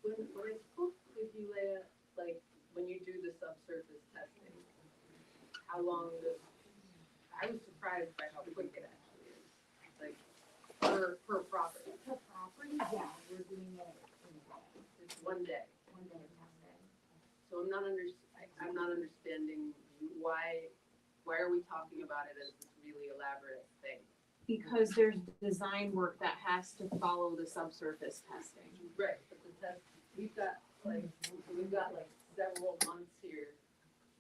when I spoke with you, Leah, like, when you do the subsurface testing, how long does, I was surprised by how quick it actually is, like, per property. Per property, yeah, we're doing it It's one day. one day testing. So I'm not understanding why are we talking about it as this really elaborate thing? Because there's design work that has to follow the subsurface testing. Right, but the test, we've got like several months here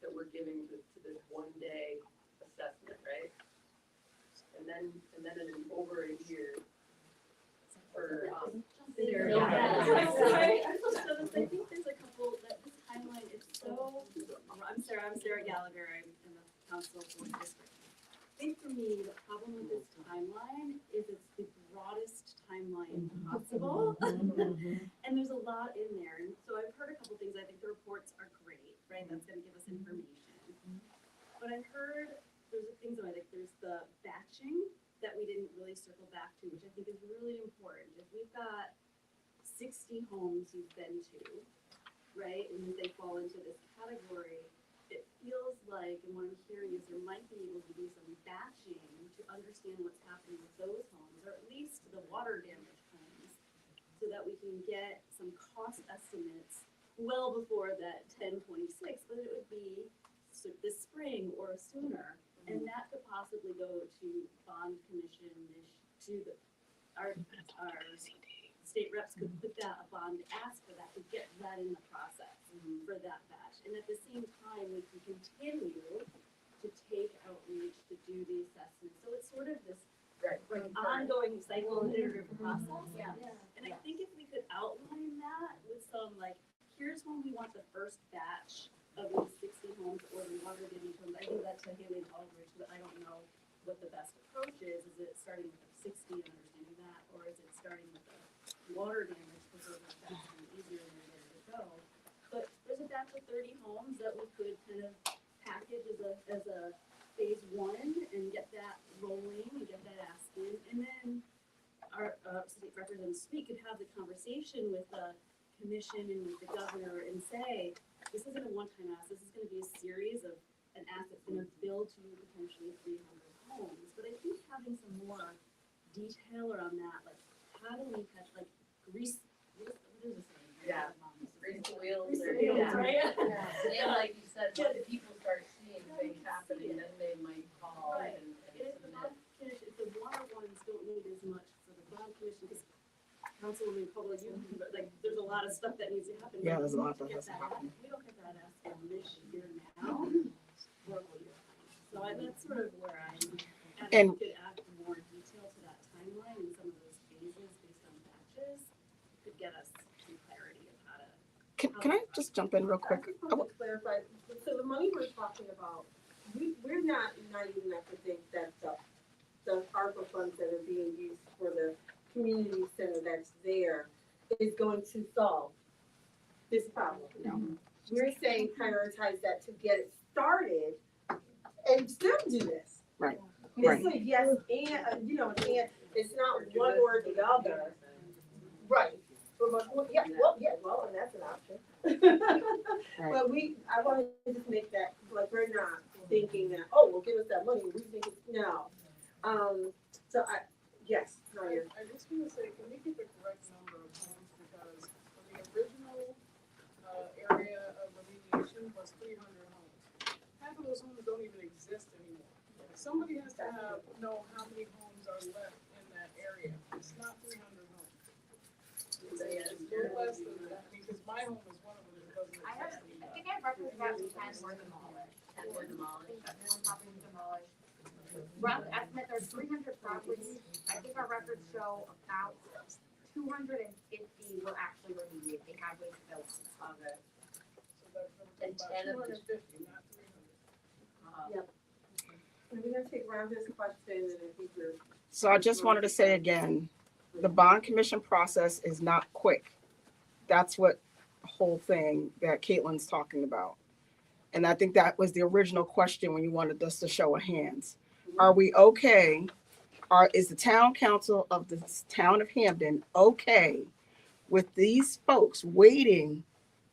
that we're giving to this one day assessment, right? And then over a year for, There. Yeah. Sorry, I'm so nervous. I think there's a couple, that this timeline is so, I'm Sarah Gallagher, I'm in the council for the district. I think for me, the problem with this timeline is it's the broadest timeline possible. And there's a lot in there, and so I've heard a couple things, I think the reports are great, right, that's gonna give us information. But I heard, there's things that I think, there's the batching that we didn't really circle back to, which I think is really important. If we've got 60 homes you've been to, right, and they fall into this category, it feels like, and what I'm hearing is there might be able to be some batching to understand what's happening with those homes, or at least the water damaged homes, so that we can get some cost estimates well before that 10/26, but it would be this spring or sooner. And that could possibly go to bond commission, our state reps could put that, a bond ask for that, to get that in the process for that batch. And at the same time, we can continue to take outreach to do the assessment. So it's sort of this ongoing cycle and iterative process. Yeah. And I think if we could outline that with some, like, here's when we want the first batch of these 60 homes or the water damage homes. I think that's a Haley and Aldrich, but I don't know what the best approach is. Is it starting with the 60 and understanding that, or is it starting with the water damage, because those are faster and easier and they're ready to go? But there's a batch of 30 homes that we could kind of package as a phase one and get that rolling and get that asked in. And then our state representative Speak could have the conversation with the commission and with the governor and say, this isn't a one-time ask, this is gonna be a series of an ask that's gonna build to potentially 300 homes. But I think having some more detail around that, like, how do we catch, like, grease, what is this saying? Yeah. Grease the wheels, Grease the or, wheels, yeah. right? And like you said, when people start seeing things happening, then they might call Right. and And if the bond commission, if the water ones don't need as much for the bond commission, because Councilwoman Caldwell, but like, there's a lot of stuff that needs to happen. Yeah, there's a lot We that don't has to get happen. We don't get that asked in this year now, or a year. So that's sort of where I'm, and And- we could add more detail to that timeline and some of those phases based on batches, could get us some clarity of how to. can I just jump in real quick? I just want to clarify, so the money we're talking about, we're not naive enough to think that the ARPA funds that are being used for the community center that's there is going to solve this problem. No. We're saying prioritize that to get it started and still do this. Right. It's a yes and, and it's not one or the other. Right. Well, and that's an option. But I want to just make that, like, we're not thinking that, oh, well, give us that money. We think it's, no. Yes, Maria. I just want to say, can we get the correct number of homes, because the original area of remediation was 300 homes. Half of those homes don't even exist anymore. Somebody has to know how many homes are left in that area. It's not 300 homes. It's no less than that, because my home is one of them that doesn't exist anymore. I think I referenced about 10 were demolished. 10 were demolished. 1 property was demolished. Rough estimate, there's 300 properties. I think our records show about 250 were actually remediated. They had ways to go on it. And 10 of 250, not 300. Yep. We're gonna take around this question, and I think we're. So I just wanted to say again, the bond commission process is not quick. That's what the whole thing that Caitlin's talking about. And I think that was the original question when you wanted us to show of hands. Are we okay? Is the town council of the town of Hamden okay with these folks waiting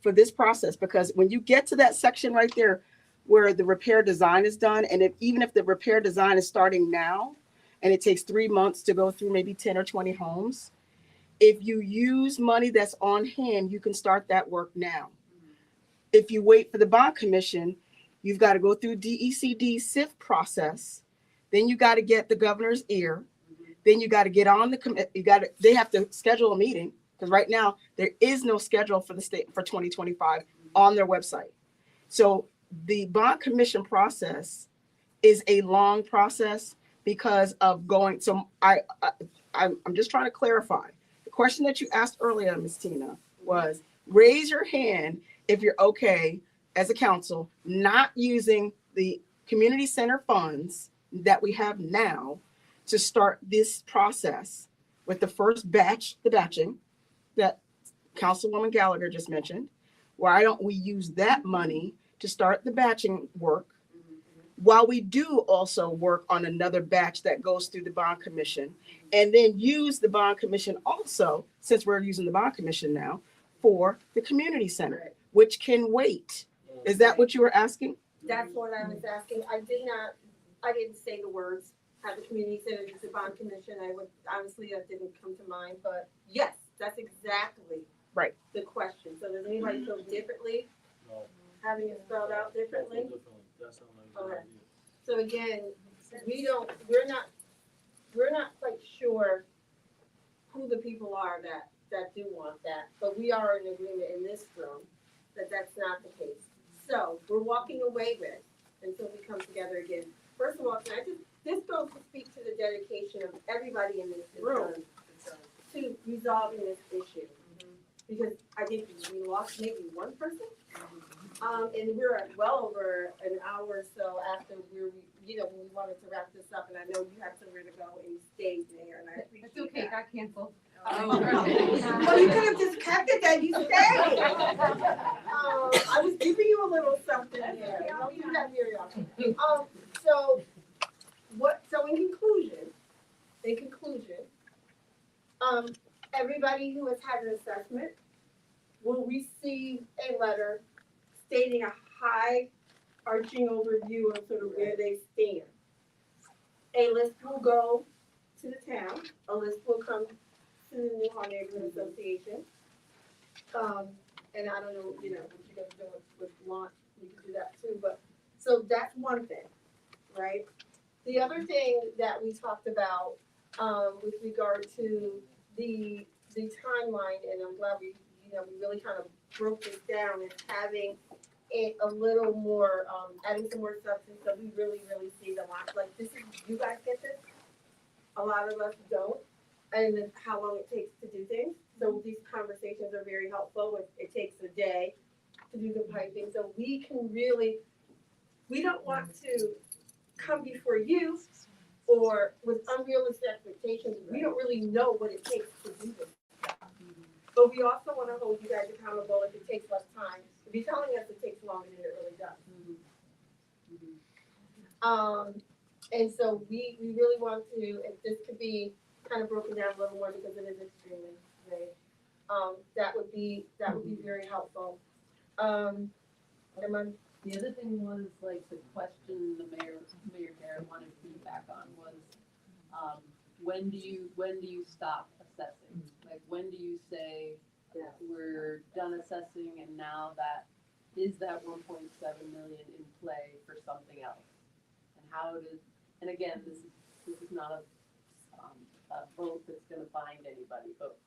for this process? Because when you get to that section right there where the repair design is done, and even if the repair design is starting now, and it takes 3 months to go through maybe 10 or 20 homes, if you use money that's on hand, you can start that work now. If you wait for the bond commission, you've got to go through DECD SIF process. Then you got to get the governor's ear. Then you got to get on the committee. They have to schedule a meeting, because right now there is no schedule for the state for 2025 on their website. So the bond commission process is a long process because of going. So I'm just trying to clarify. The question that you asked earlier, Ms. Tina, was raise your hand if you're okay as a council not using the community center funds that we have now to start this process with the first batch, the batching that Councilwoman Gallagher just mentioned. Why don't we use that money to start the batching work while we do also work on another batch that goes through the bond commission, and then use the bond commission also, since we're using the bond commission now, for the community center, which can wait. Is that what you were asking? That's what I was asking. I didn't say the words, have the community center, use the bond commission. Honestly, that didn't come to mind, but yes, that's exactly right the question. So does anybody feel differently? No. Having it spelled out differently? That sounds like a good Okay. idea. So again, we're not quite sure who the people are that do want that, but we are in agreement in this room that that's not the case. So we're walking away with, until we come together again. First of all, can I this goes to speak to the dedication of everybody in this room to resolving this issue. Because I think we lost maybe one person. And we're at well over an hour or so after when we wanted to wrap this up, and I know you have somewhere to go and you stayed there, and I appreciate It's okay, that. got canceled. Well, you could have just kept it that you stayed. I was giving you a little something there. Don't do that very often. So in conclusion, everybody who has had an assessment will receive a letter stating a high arching overview of sort of where they stand. A list will go to the town, a list will come to the Newhall Neighborhood Association. And I don't know, what you're gonna do with launch, you can do that too, but, so that's one thing, right? The other thing that we talked about, with regard to the timeline, and I'm glad we really kind of broke this down, is having it a little more, adding some more substance, so we really see the launch. Like, this is, you guys get this? A lot of us don't, and how long it takes to do things. So these conversations are very helpful. It takes a day to do the piping, so we can really, we don't want to come before you or with unrealistic expectations. We don't really know what it takes to do this job. But we also want to hold you guys accountable if it takes less time. If you're telling us it takes longer than it really does. And so we really want to, if this could be kind of broken down a little more because it is extremely vague, that would be very helpful. The other thing was like the question the Mayor Garrett wanted feedback on was, when do you stop assessing? Like, when do you say, we're done assessing and now that, is that 1.7 million in play for something else? And how does, and again, this is not a vote that's gonna bind anybody, but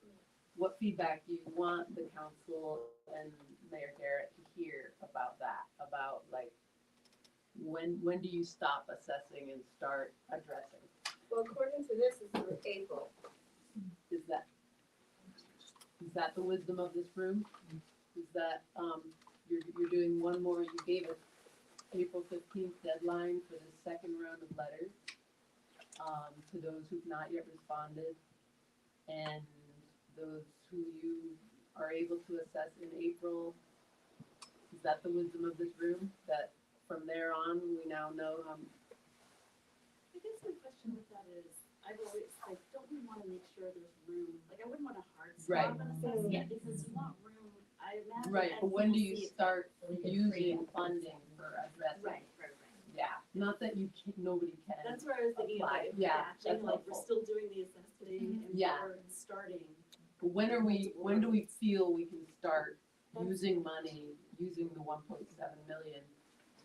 what feedback do you want the council and Mayor Garrett to hear about that? About like, when do you stop assessing and start addressing? Well, according to this, it's through April. Is that the wisdom of this room? Is that, you're doing one more, you gave us April 15th deadline for the second round of letters, to those who've not yet responded, and those who you are able to assess in April. Is that the wisdom of this room? That from there on, we now know, I guess my question with that is, I've always, like, don't we wanna make sure there's room, like, I wouldn't want a hard Right. stop and assess yet, because you want room, I imagine. right, but when do you NCDC start really good using training. funding for addressing? Right. Yeah, not that you can't, nobody can. That's where I was thinking of apply. like Yeah, batching, that's like, we're helpful. still doing the assessing and Yeah. we're starting. But when do we feel we can start using money, using the 1.7 million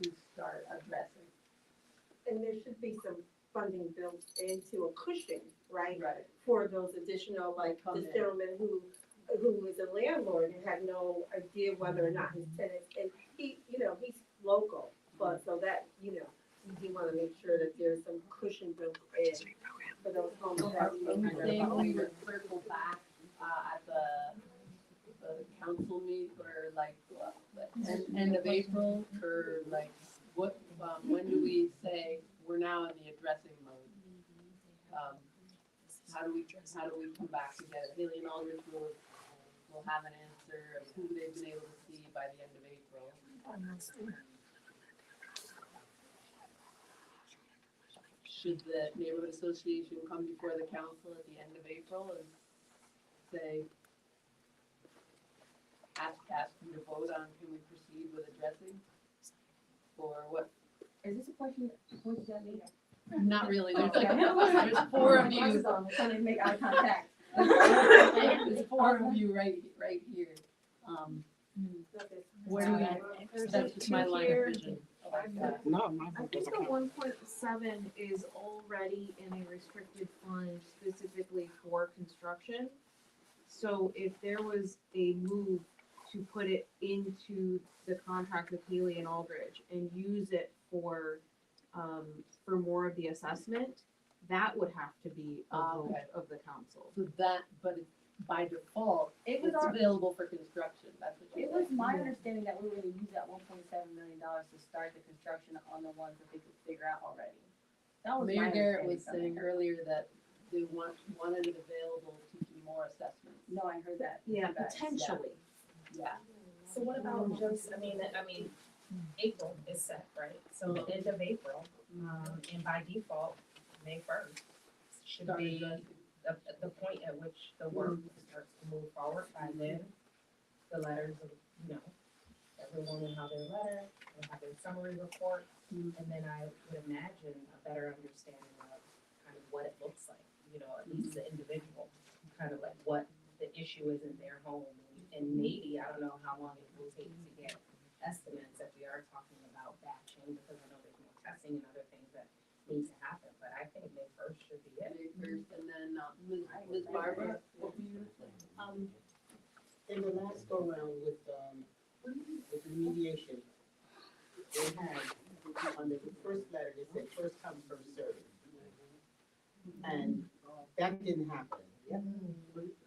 to start addressing? And there should be some funding built into a cushion, right? Right. For those additional, like Come this in. gentleman who is a landlord and had no idea whether or not his tenants, and he, he's local, but so that, you do wanna make sure that there's some cushion built in for those homes that we Are we may have. saying we would circle back, at the council meet or like, end of April, or like, what, when do we say we're now in the addressing mode? How do we come back together? Haley and Aldrich will have an answer of who they've been able to see by the end of April. Should the neighborhood association come before the council at the end of April and say, ask you to vote on, can we proceed with addressing? Or what? Is this a question, what does that mean? Not really, there's there's four of you. I'm trying to make eye contact. There's four of you right here. Where do we, that's just my line of vision. No, my I vote think doesn't the count. 1.7 is already in a restricted fund specifically for construction. So if there was a move to put it into the contract with Haley and Aldridge and use it for more of the assessment, that would have to be a vote Okay. of the council. So that, but it's by default, It was it's our, available for construction, that's what it you're was saying. my understanding that we were gonna use that $1.7 million to start the construction on the ones that they could figure out already. That was my Mayor Garrett was understanding. saying earlier that they wanted it available to do more assessments. No, I heard that. Yeah, You guys. potentially. Yeah. So what about just, I mean, April is set, right? So the end of April, and by default, May 1st should be the point at which the work starts to move forward. By then, the letters of, everyone will have their letter, will have their summary report, and then I would imagine a better understanding of kind of what it looks like, at least the individual, kind of like what the issue is in their home. And maybe, I don't know how long it will take to get estimates if we are talking about batching, because I know there's more testing and other things that need to happen, but I think May 1st should be it. May 1st, and then, Ms. Barbara, what were you gonna say? In the last go round with remediation, they had, on the first letter, they said first come, first served. And that didn't happen.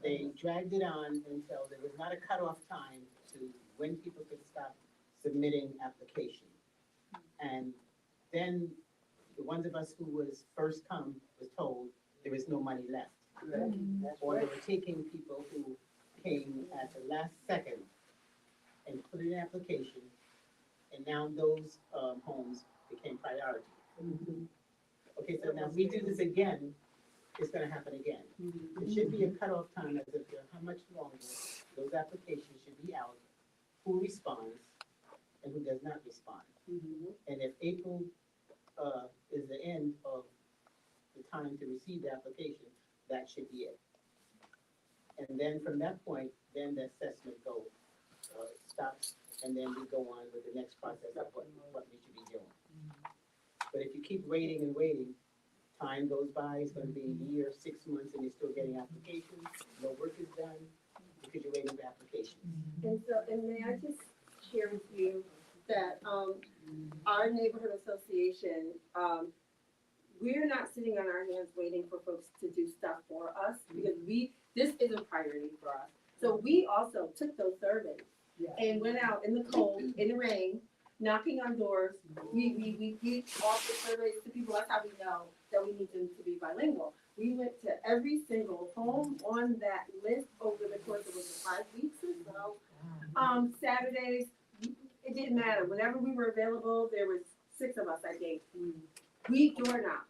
They dragged it on until there was not a cutoff time to when people could stop submitting applications. And then the ones of us who was first come was told there was no money left. Or they were taking people who came at the last second and put in an application, and now those homes became priority. Okay, so now if we do this again, it's gonna happen again. There should be a cutoff time as if how much longer those applications should be out, who responds and who does not respond. And if April is the end of the time to receive the application, that should be it. And then from that point, then the assessment stops, and then we go on with the next process of what we should be doing. But if you keep waiting and waiting, time goes by, it's gonna be a year, 6 months, and you're still getting applications, no work is done, because you're waiting for applications. And so, and may I just share with you that, our neighborhood association, we're not sitting on our hands waiting for folks to do stuff for us, because this is a priority for us. So we also took those surveys and went out in the cold, in the rain, knocking on doors. We offered surveys to people. That's how we know that we need them to be bilingual. We went to every single home on that list over the course of 5 weeks or so. Saturdays, it didn't matter. Whenever we were available, there was 6 of us, I think. We door knocked.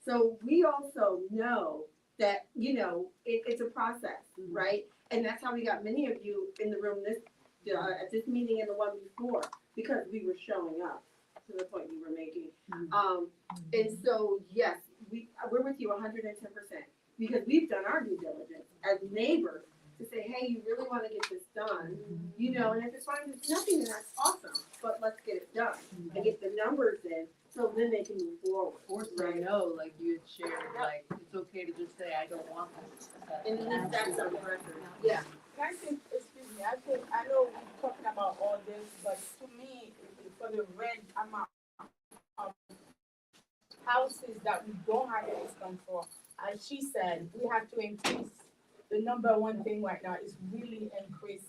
So we also know that, it's a process, right? And that's how we got many of you in the room at this meeting and the one before, because we were showing up to the point you were making. And so, yes, we're with you 110%, because we've done our due diligence as neighbors to say, hey, you really want to get this done, and if it's fine, it's nothing, then that's awesome, but let's get it done and get the numbers in, so then they can move forward. Or say no, like you had shared, like, it's okay to just say, I don't want this. And then that's on the record. Yeah. I think, excuse me, I know we're talking about all this, but to me, for the red amount of houses that we don't have any income for, as she said, we have to increase. The number one thing right now is really increase,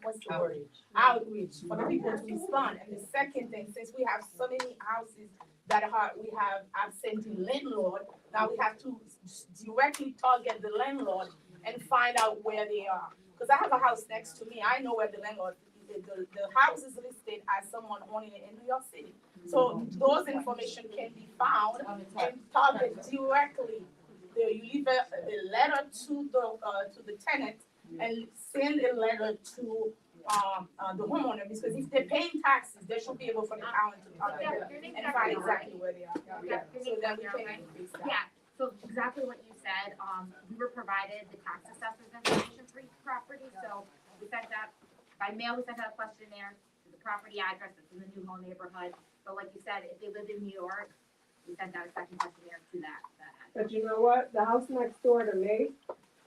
what's the word? Outreach for the people to respond. And the second thing, since we have so many houses that we have absentee landlord, now we have to directly target the landlord and find out where they are. Because I have a house next to me, I know where the landlord, the house is listed as someone owning it in New York City. So those information can be found and target directly. You leave a letter to the tenant and send a letter to the homeowner, because if they're paying taxes, they should be able for the county to target them and find exactly where they are. So then we can increase that. Yeah, so exactly what you said, we were provided the tax assessor's information for each property, so we sent out, by mail, we sent out a questionnaire to the property address that's in the Newhall neighborhood, but like you said, if they lived in New York, we sent out a second questionnaire to that address. But you know what? The house next door to me,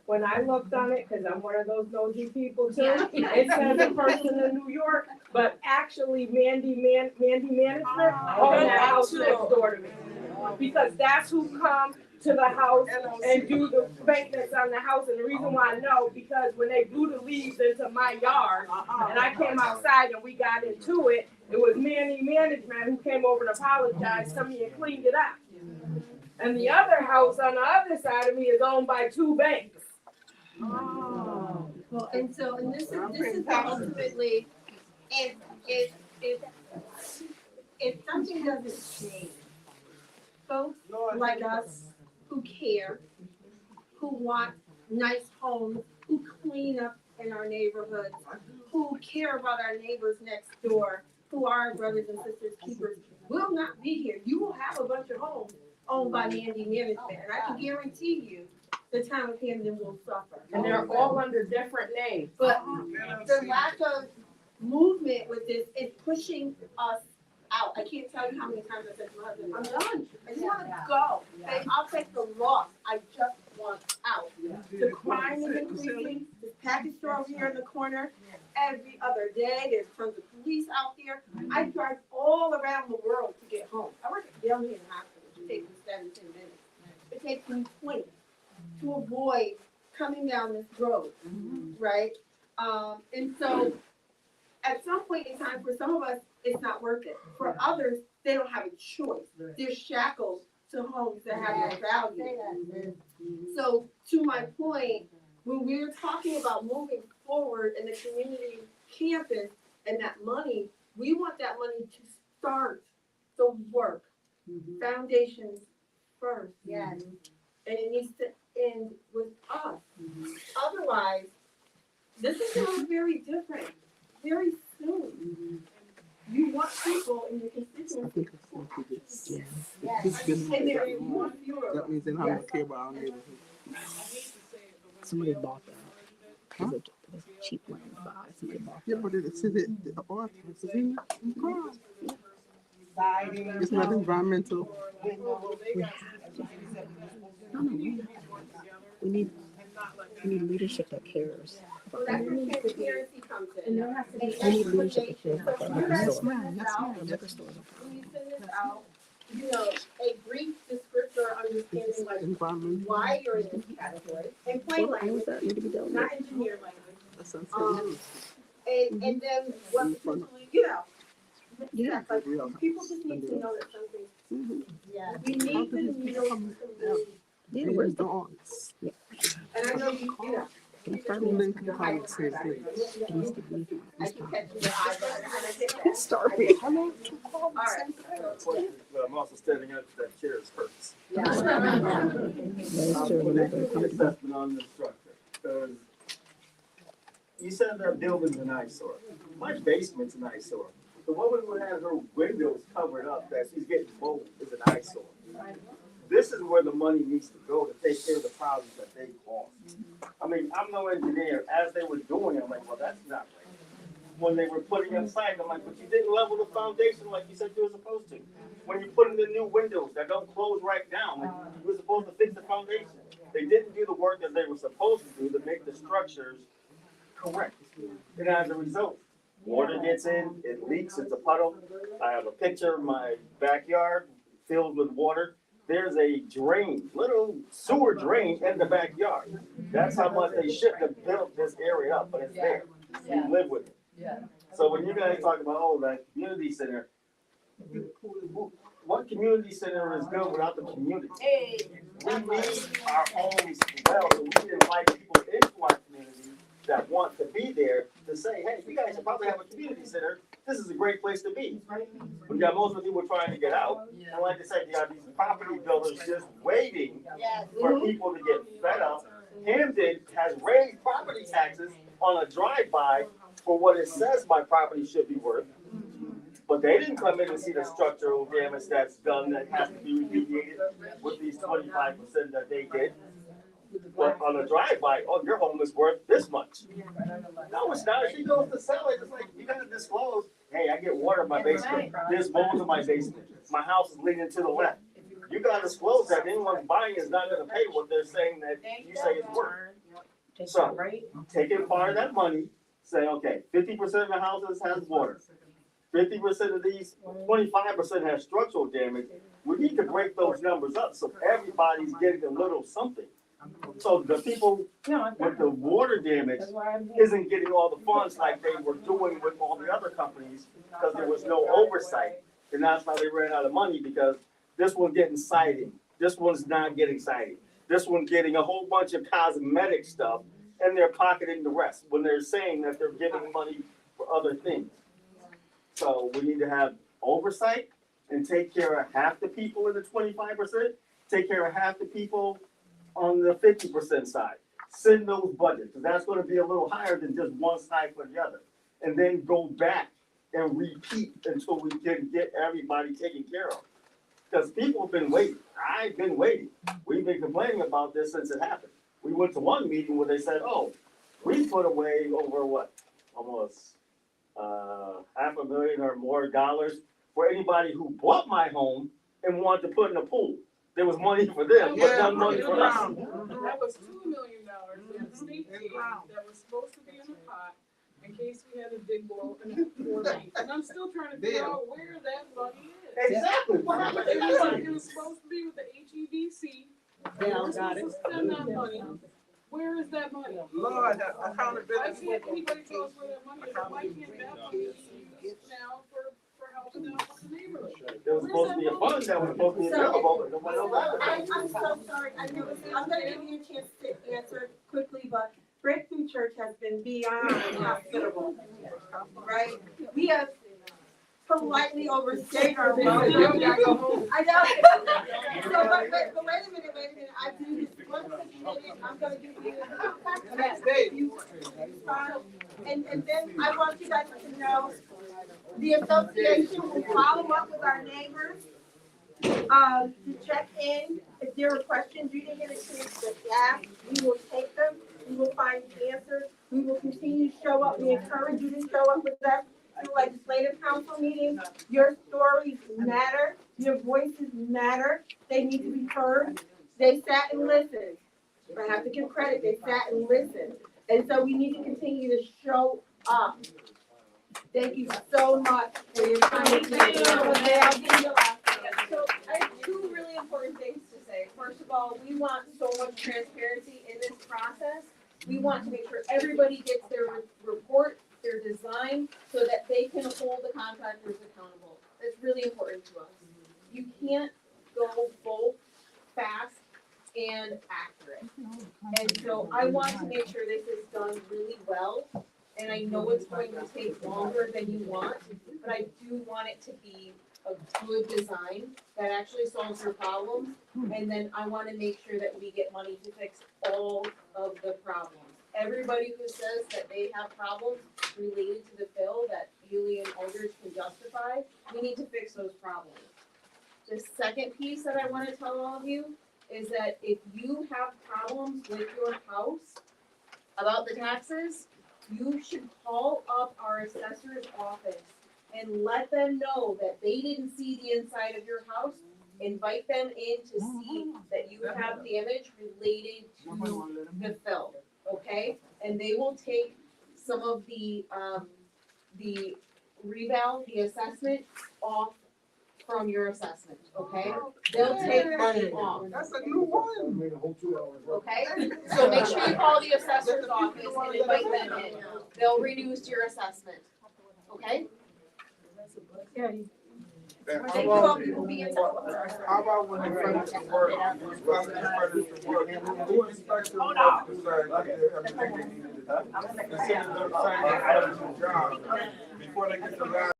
when I looked on it, because I'm one of those nosy people too, it says a person in New York, but actually Mandy Management owned that house next door to me. Because that's who come to the house and do the maintenance on the house. And the reason why I know, because when they blew the leaves into my yard, and I came outside and we got into it, it was Mandy Management who came over to apologize to me and cleaned it up. And the other house on the other side of me is owned by 2 banks. Oh. Well, and this is ultimately, if something doesn't change, folks like us who care, who want nice homes, who clean up in our neighborhoods, who care about our neighbors next door, who are our brothers and sisters keepers, will not be here. You will have a bunch of homes owned by Mandy Management, and I can guarantee you the town of Hamden will suffer. And they're all under different names. But the lack of movement with this is pushing us out. I can't tell you how many times I said to my husband, I'm done. I just want to go. And I'll take the loss. I just want out. The crime is increasing. There's package store over here in the corner. Every other day, there's tons of police out here. I drive all around the world to get home. I work at Hamden Hospital, which takes me 17 minutes. It takes me 20 to avoid coming down this road, right? And so at some point in time, for some of us, it's not worth it. For others, they don't have a choice. They're shackled to homes that have no value. So to my point, when we're talking about moving forward in the community campus and that money, we want that money to start the work, foundations first. Yes. And it needs to end with us. Otherwise, this is gonna look very different, very soon. You want people in your constituency. Yes. And there is more fewer. That means they don't have to care about our neighborhood. Somebody bought that. Huh? It was a cheap land to buy. Somebody bought that. Yeah, but it's in the author. It's in the ground. It's not environmental. We need leadership that cares. Well, that's where transparency comes in. And there has to be. We need leadership that cares about So the liquor that's store. right, That's right. Liquor stores. when you send this out, you know, a brief descriptor understanding like Environment. why you're in this category and plain language, that need to be dealt not with? engineer language. That's unfair. And then what potentially, you know, Yeah. like, people just need to know that something, Yeah. we need to know some really, Yeah, where's the aunts? Yeah. and I know you know. Environment can call it the same thing. It needs to be. I keep catching your eye, but I get that. Sorry. Hello. All right. But I'm also standing up to that chair's purpose. That's true. But that's the assessment on the structure, because you said that building's an eyesore. My basement's an eyesore. The woman who has her windows covered up, that she's getting mold, is an eyesore. This is where the money needs to go to take care of the problems that they caused. I mean, I'm no engineer. As they were doing it, I'm like, well, that's not right. When they were putting up signs, I'm like, but you didn't level the foundation like you said you were supposed to. When you put in the new windows that don't close right down, like you were supposed to fix the foundation. They didn't do the work that they were supposed to do to make the structures correct. And as a result, water gets in, it leaks, it's a puddle. I have a picture of my backyard filled with water. There's a drain, little sewer drain in the backyard. That's how much they shouldn't have built this area up, but it's there. We live with it. So when you guys talk about, oh, that community center, what community center is good without the community? We need our homes well, so we can invite people into our community that want to be there to say, hey, you guys should probably have a community center. This is a great place to be. We got most of the people trying to get out. And like I said, you got these property builders just waiting for people to get fed up. Hamden has raised property taxes on a drive-by for what it says my property should be worth. But they didn't come in and see the structural damage that's done that has to be remediated with these 25% that they did. But on a drive-by, oh, your home is worth this much. No, it's not. If she goes to sell it, it's like, you gotta disclose, hey, I get water in my basement. There's mold in my basement. My house is leaning to the left. You gotta disclose that. Anyone buying is not gonna pay what they're saying that you say it's worth. So, taking part of that money, say, okay, 50% of the houses has water. 50% of these, 25% have structural damage. We need to break those numbers up so everybody's getting a little something. So the people with the water damage isn't getting all the funds like they were doing with all the other companies because there was no oversight. And that's why they ran out of money, because this one's getting cited. This one's not getting cited. This one's getting a whole bunch of cosmetic stuff and they're pocketing the rest when they're saying that they're giving money for other things. So we need to have oversight and take care of half the people in the 25%, take care of half the people on the 50% side. Send those budgets, because that's going to be a little higher than just one side for the other. And then go back and repeat until we can get everybody taken care of. Because people have been waiting. I've been waiting. We've been complaining about this since it happened. We went to one meeting where they said, oh, we put away over what? Almost $500,000 or more for anybody who bought my home and wanted to put in a pool. There was money for them, but not money for us. That was $2 million that the state gave that was supposed to be in the pot in case we had a big blow and and I'm still trying to figure out where that money is. Exactly. What happened to It was supposed to be with the HEDC Val got it. Spend that money. Where is that money? Lord, that Why accountability. can't anybody tell us where that money is? Why can't that money be used now for helping out with the neighborhood? There was supposed to be a fund that was supposed to be available, but nobody knows about it. I'm so sorry, I know, I'm gonna give you a chance to answer quickly, but Breakthrough Church has been beyond hospitable, right? We have politely overstayed our welcome. I know. So, but wait a minute, I do this one minute, I'm gonna give you the next day. And then I want you guys to know, the association will follow up with our neighbors, to check in. If there are questions you didn't get a chance to ask, we will take them, we will find answers, we will continue to show up, we encourage you to show up with us to legislative council meetings. Your stories matter, your voices matter, they need to be heard. They sat and listened. I have to give credit, they sat and listened. And so we need to continue to show up. Thank you so much for your time. So I have two really important things to say. First of all, we want so much transparency in this process. We want to make sure everybody gets their report, their design, so that they can hold the contractors accountable. That's really important to us. You can't go both fast and accurate. And so I want to make sure this is done really well. And I know it's going to take longer than you want, but I do want it to be a good design that actually solves your problems. And then I wanna make sure that we get money to fix all of the problems. Everybody who says that they have problems related to the bill that Ely and others can justify, we need to fix those problems. The second piece that I wanna tell all of you is that if you have problems with your house about the taxes, you should call up our assessor's office and let them know that they didn't see the inside of your house. Invite them in to see that you have damage related to the fill, okay? And they will take some of the reval, the assessment off from your assessment, okay? They'll take money off. That's a new one. Okay, so make sure you call the assessor's office and invite them in. They'll reduce your assessment, okay? Thank you all for being so. How about when the furniture work, who inspects the work to say that everything they need to do? Instead of them saying, "I don't do the job," before they get the last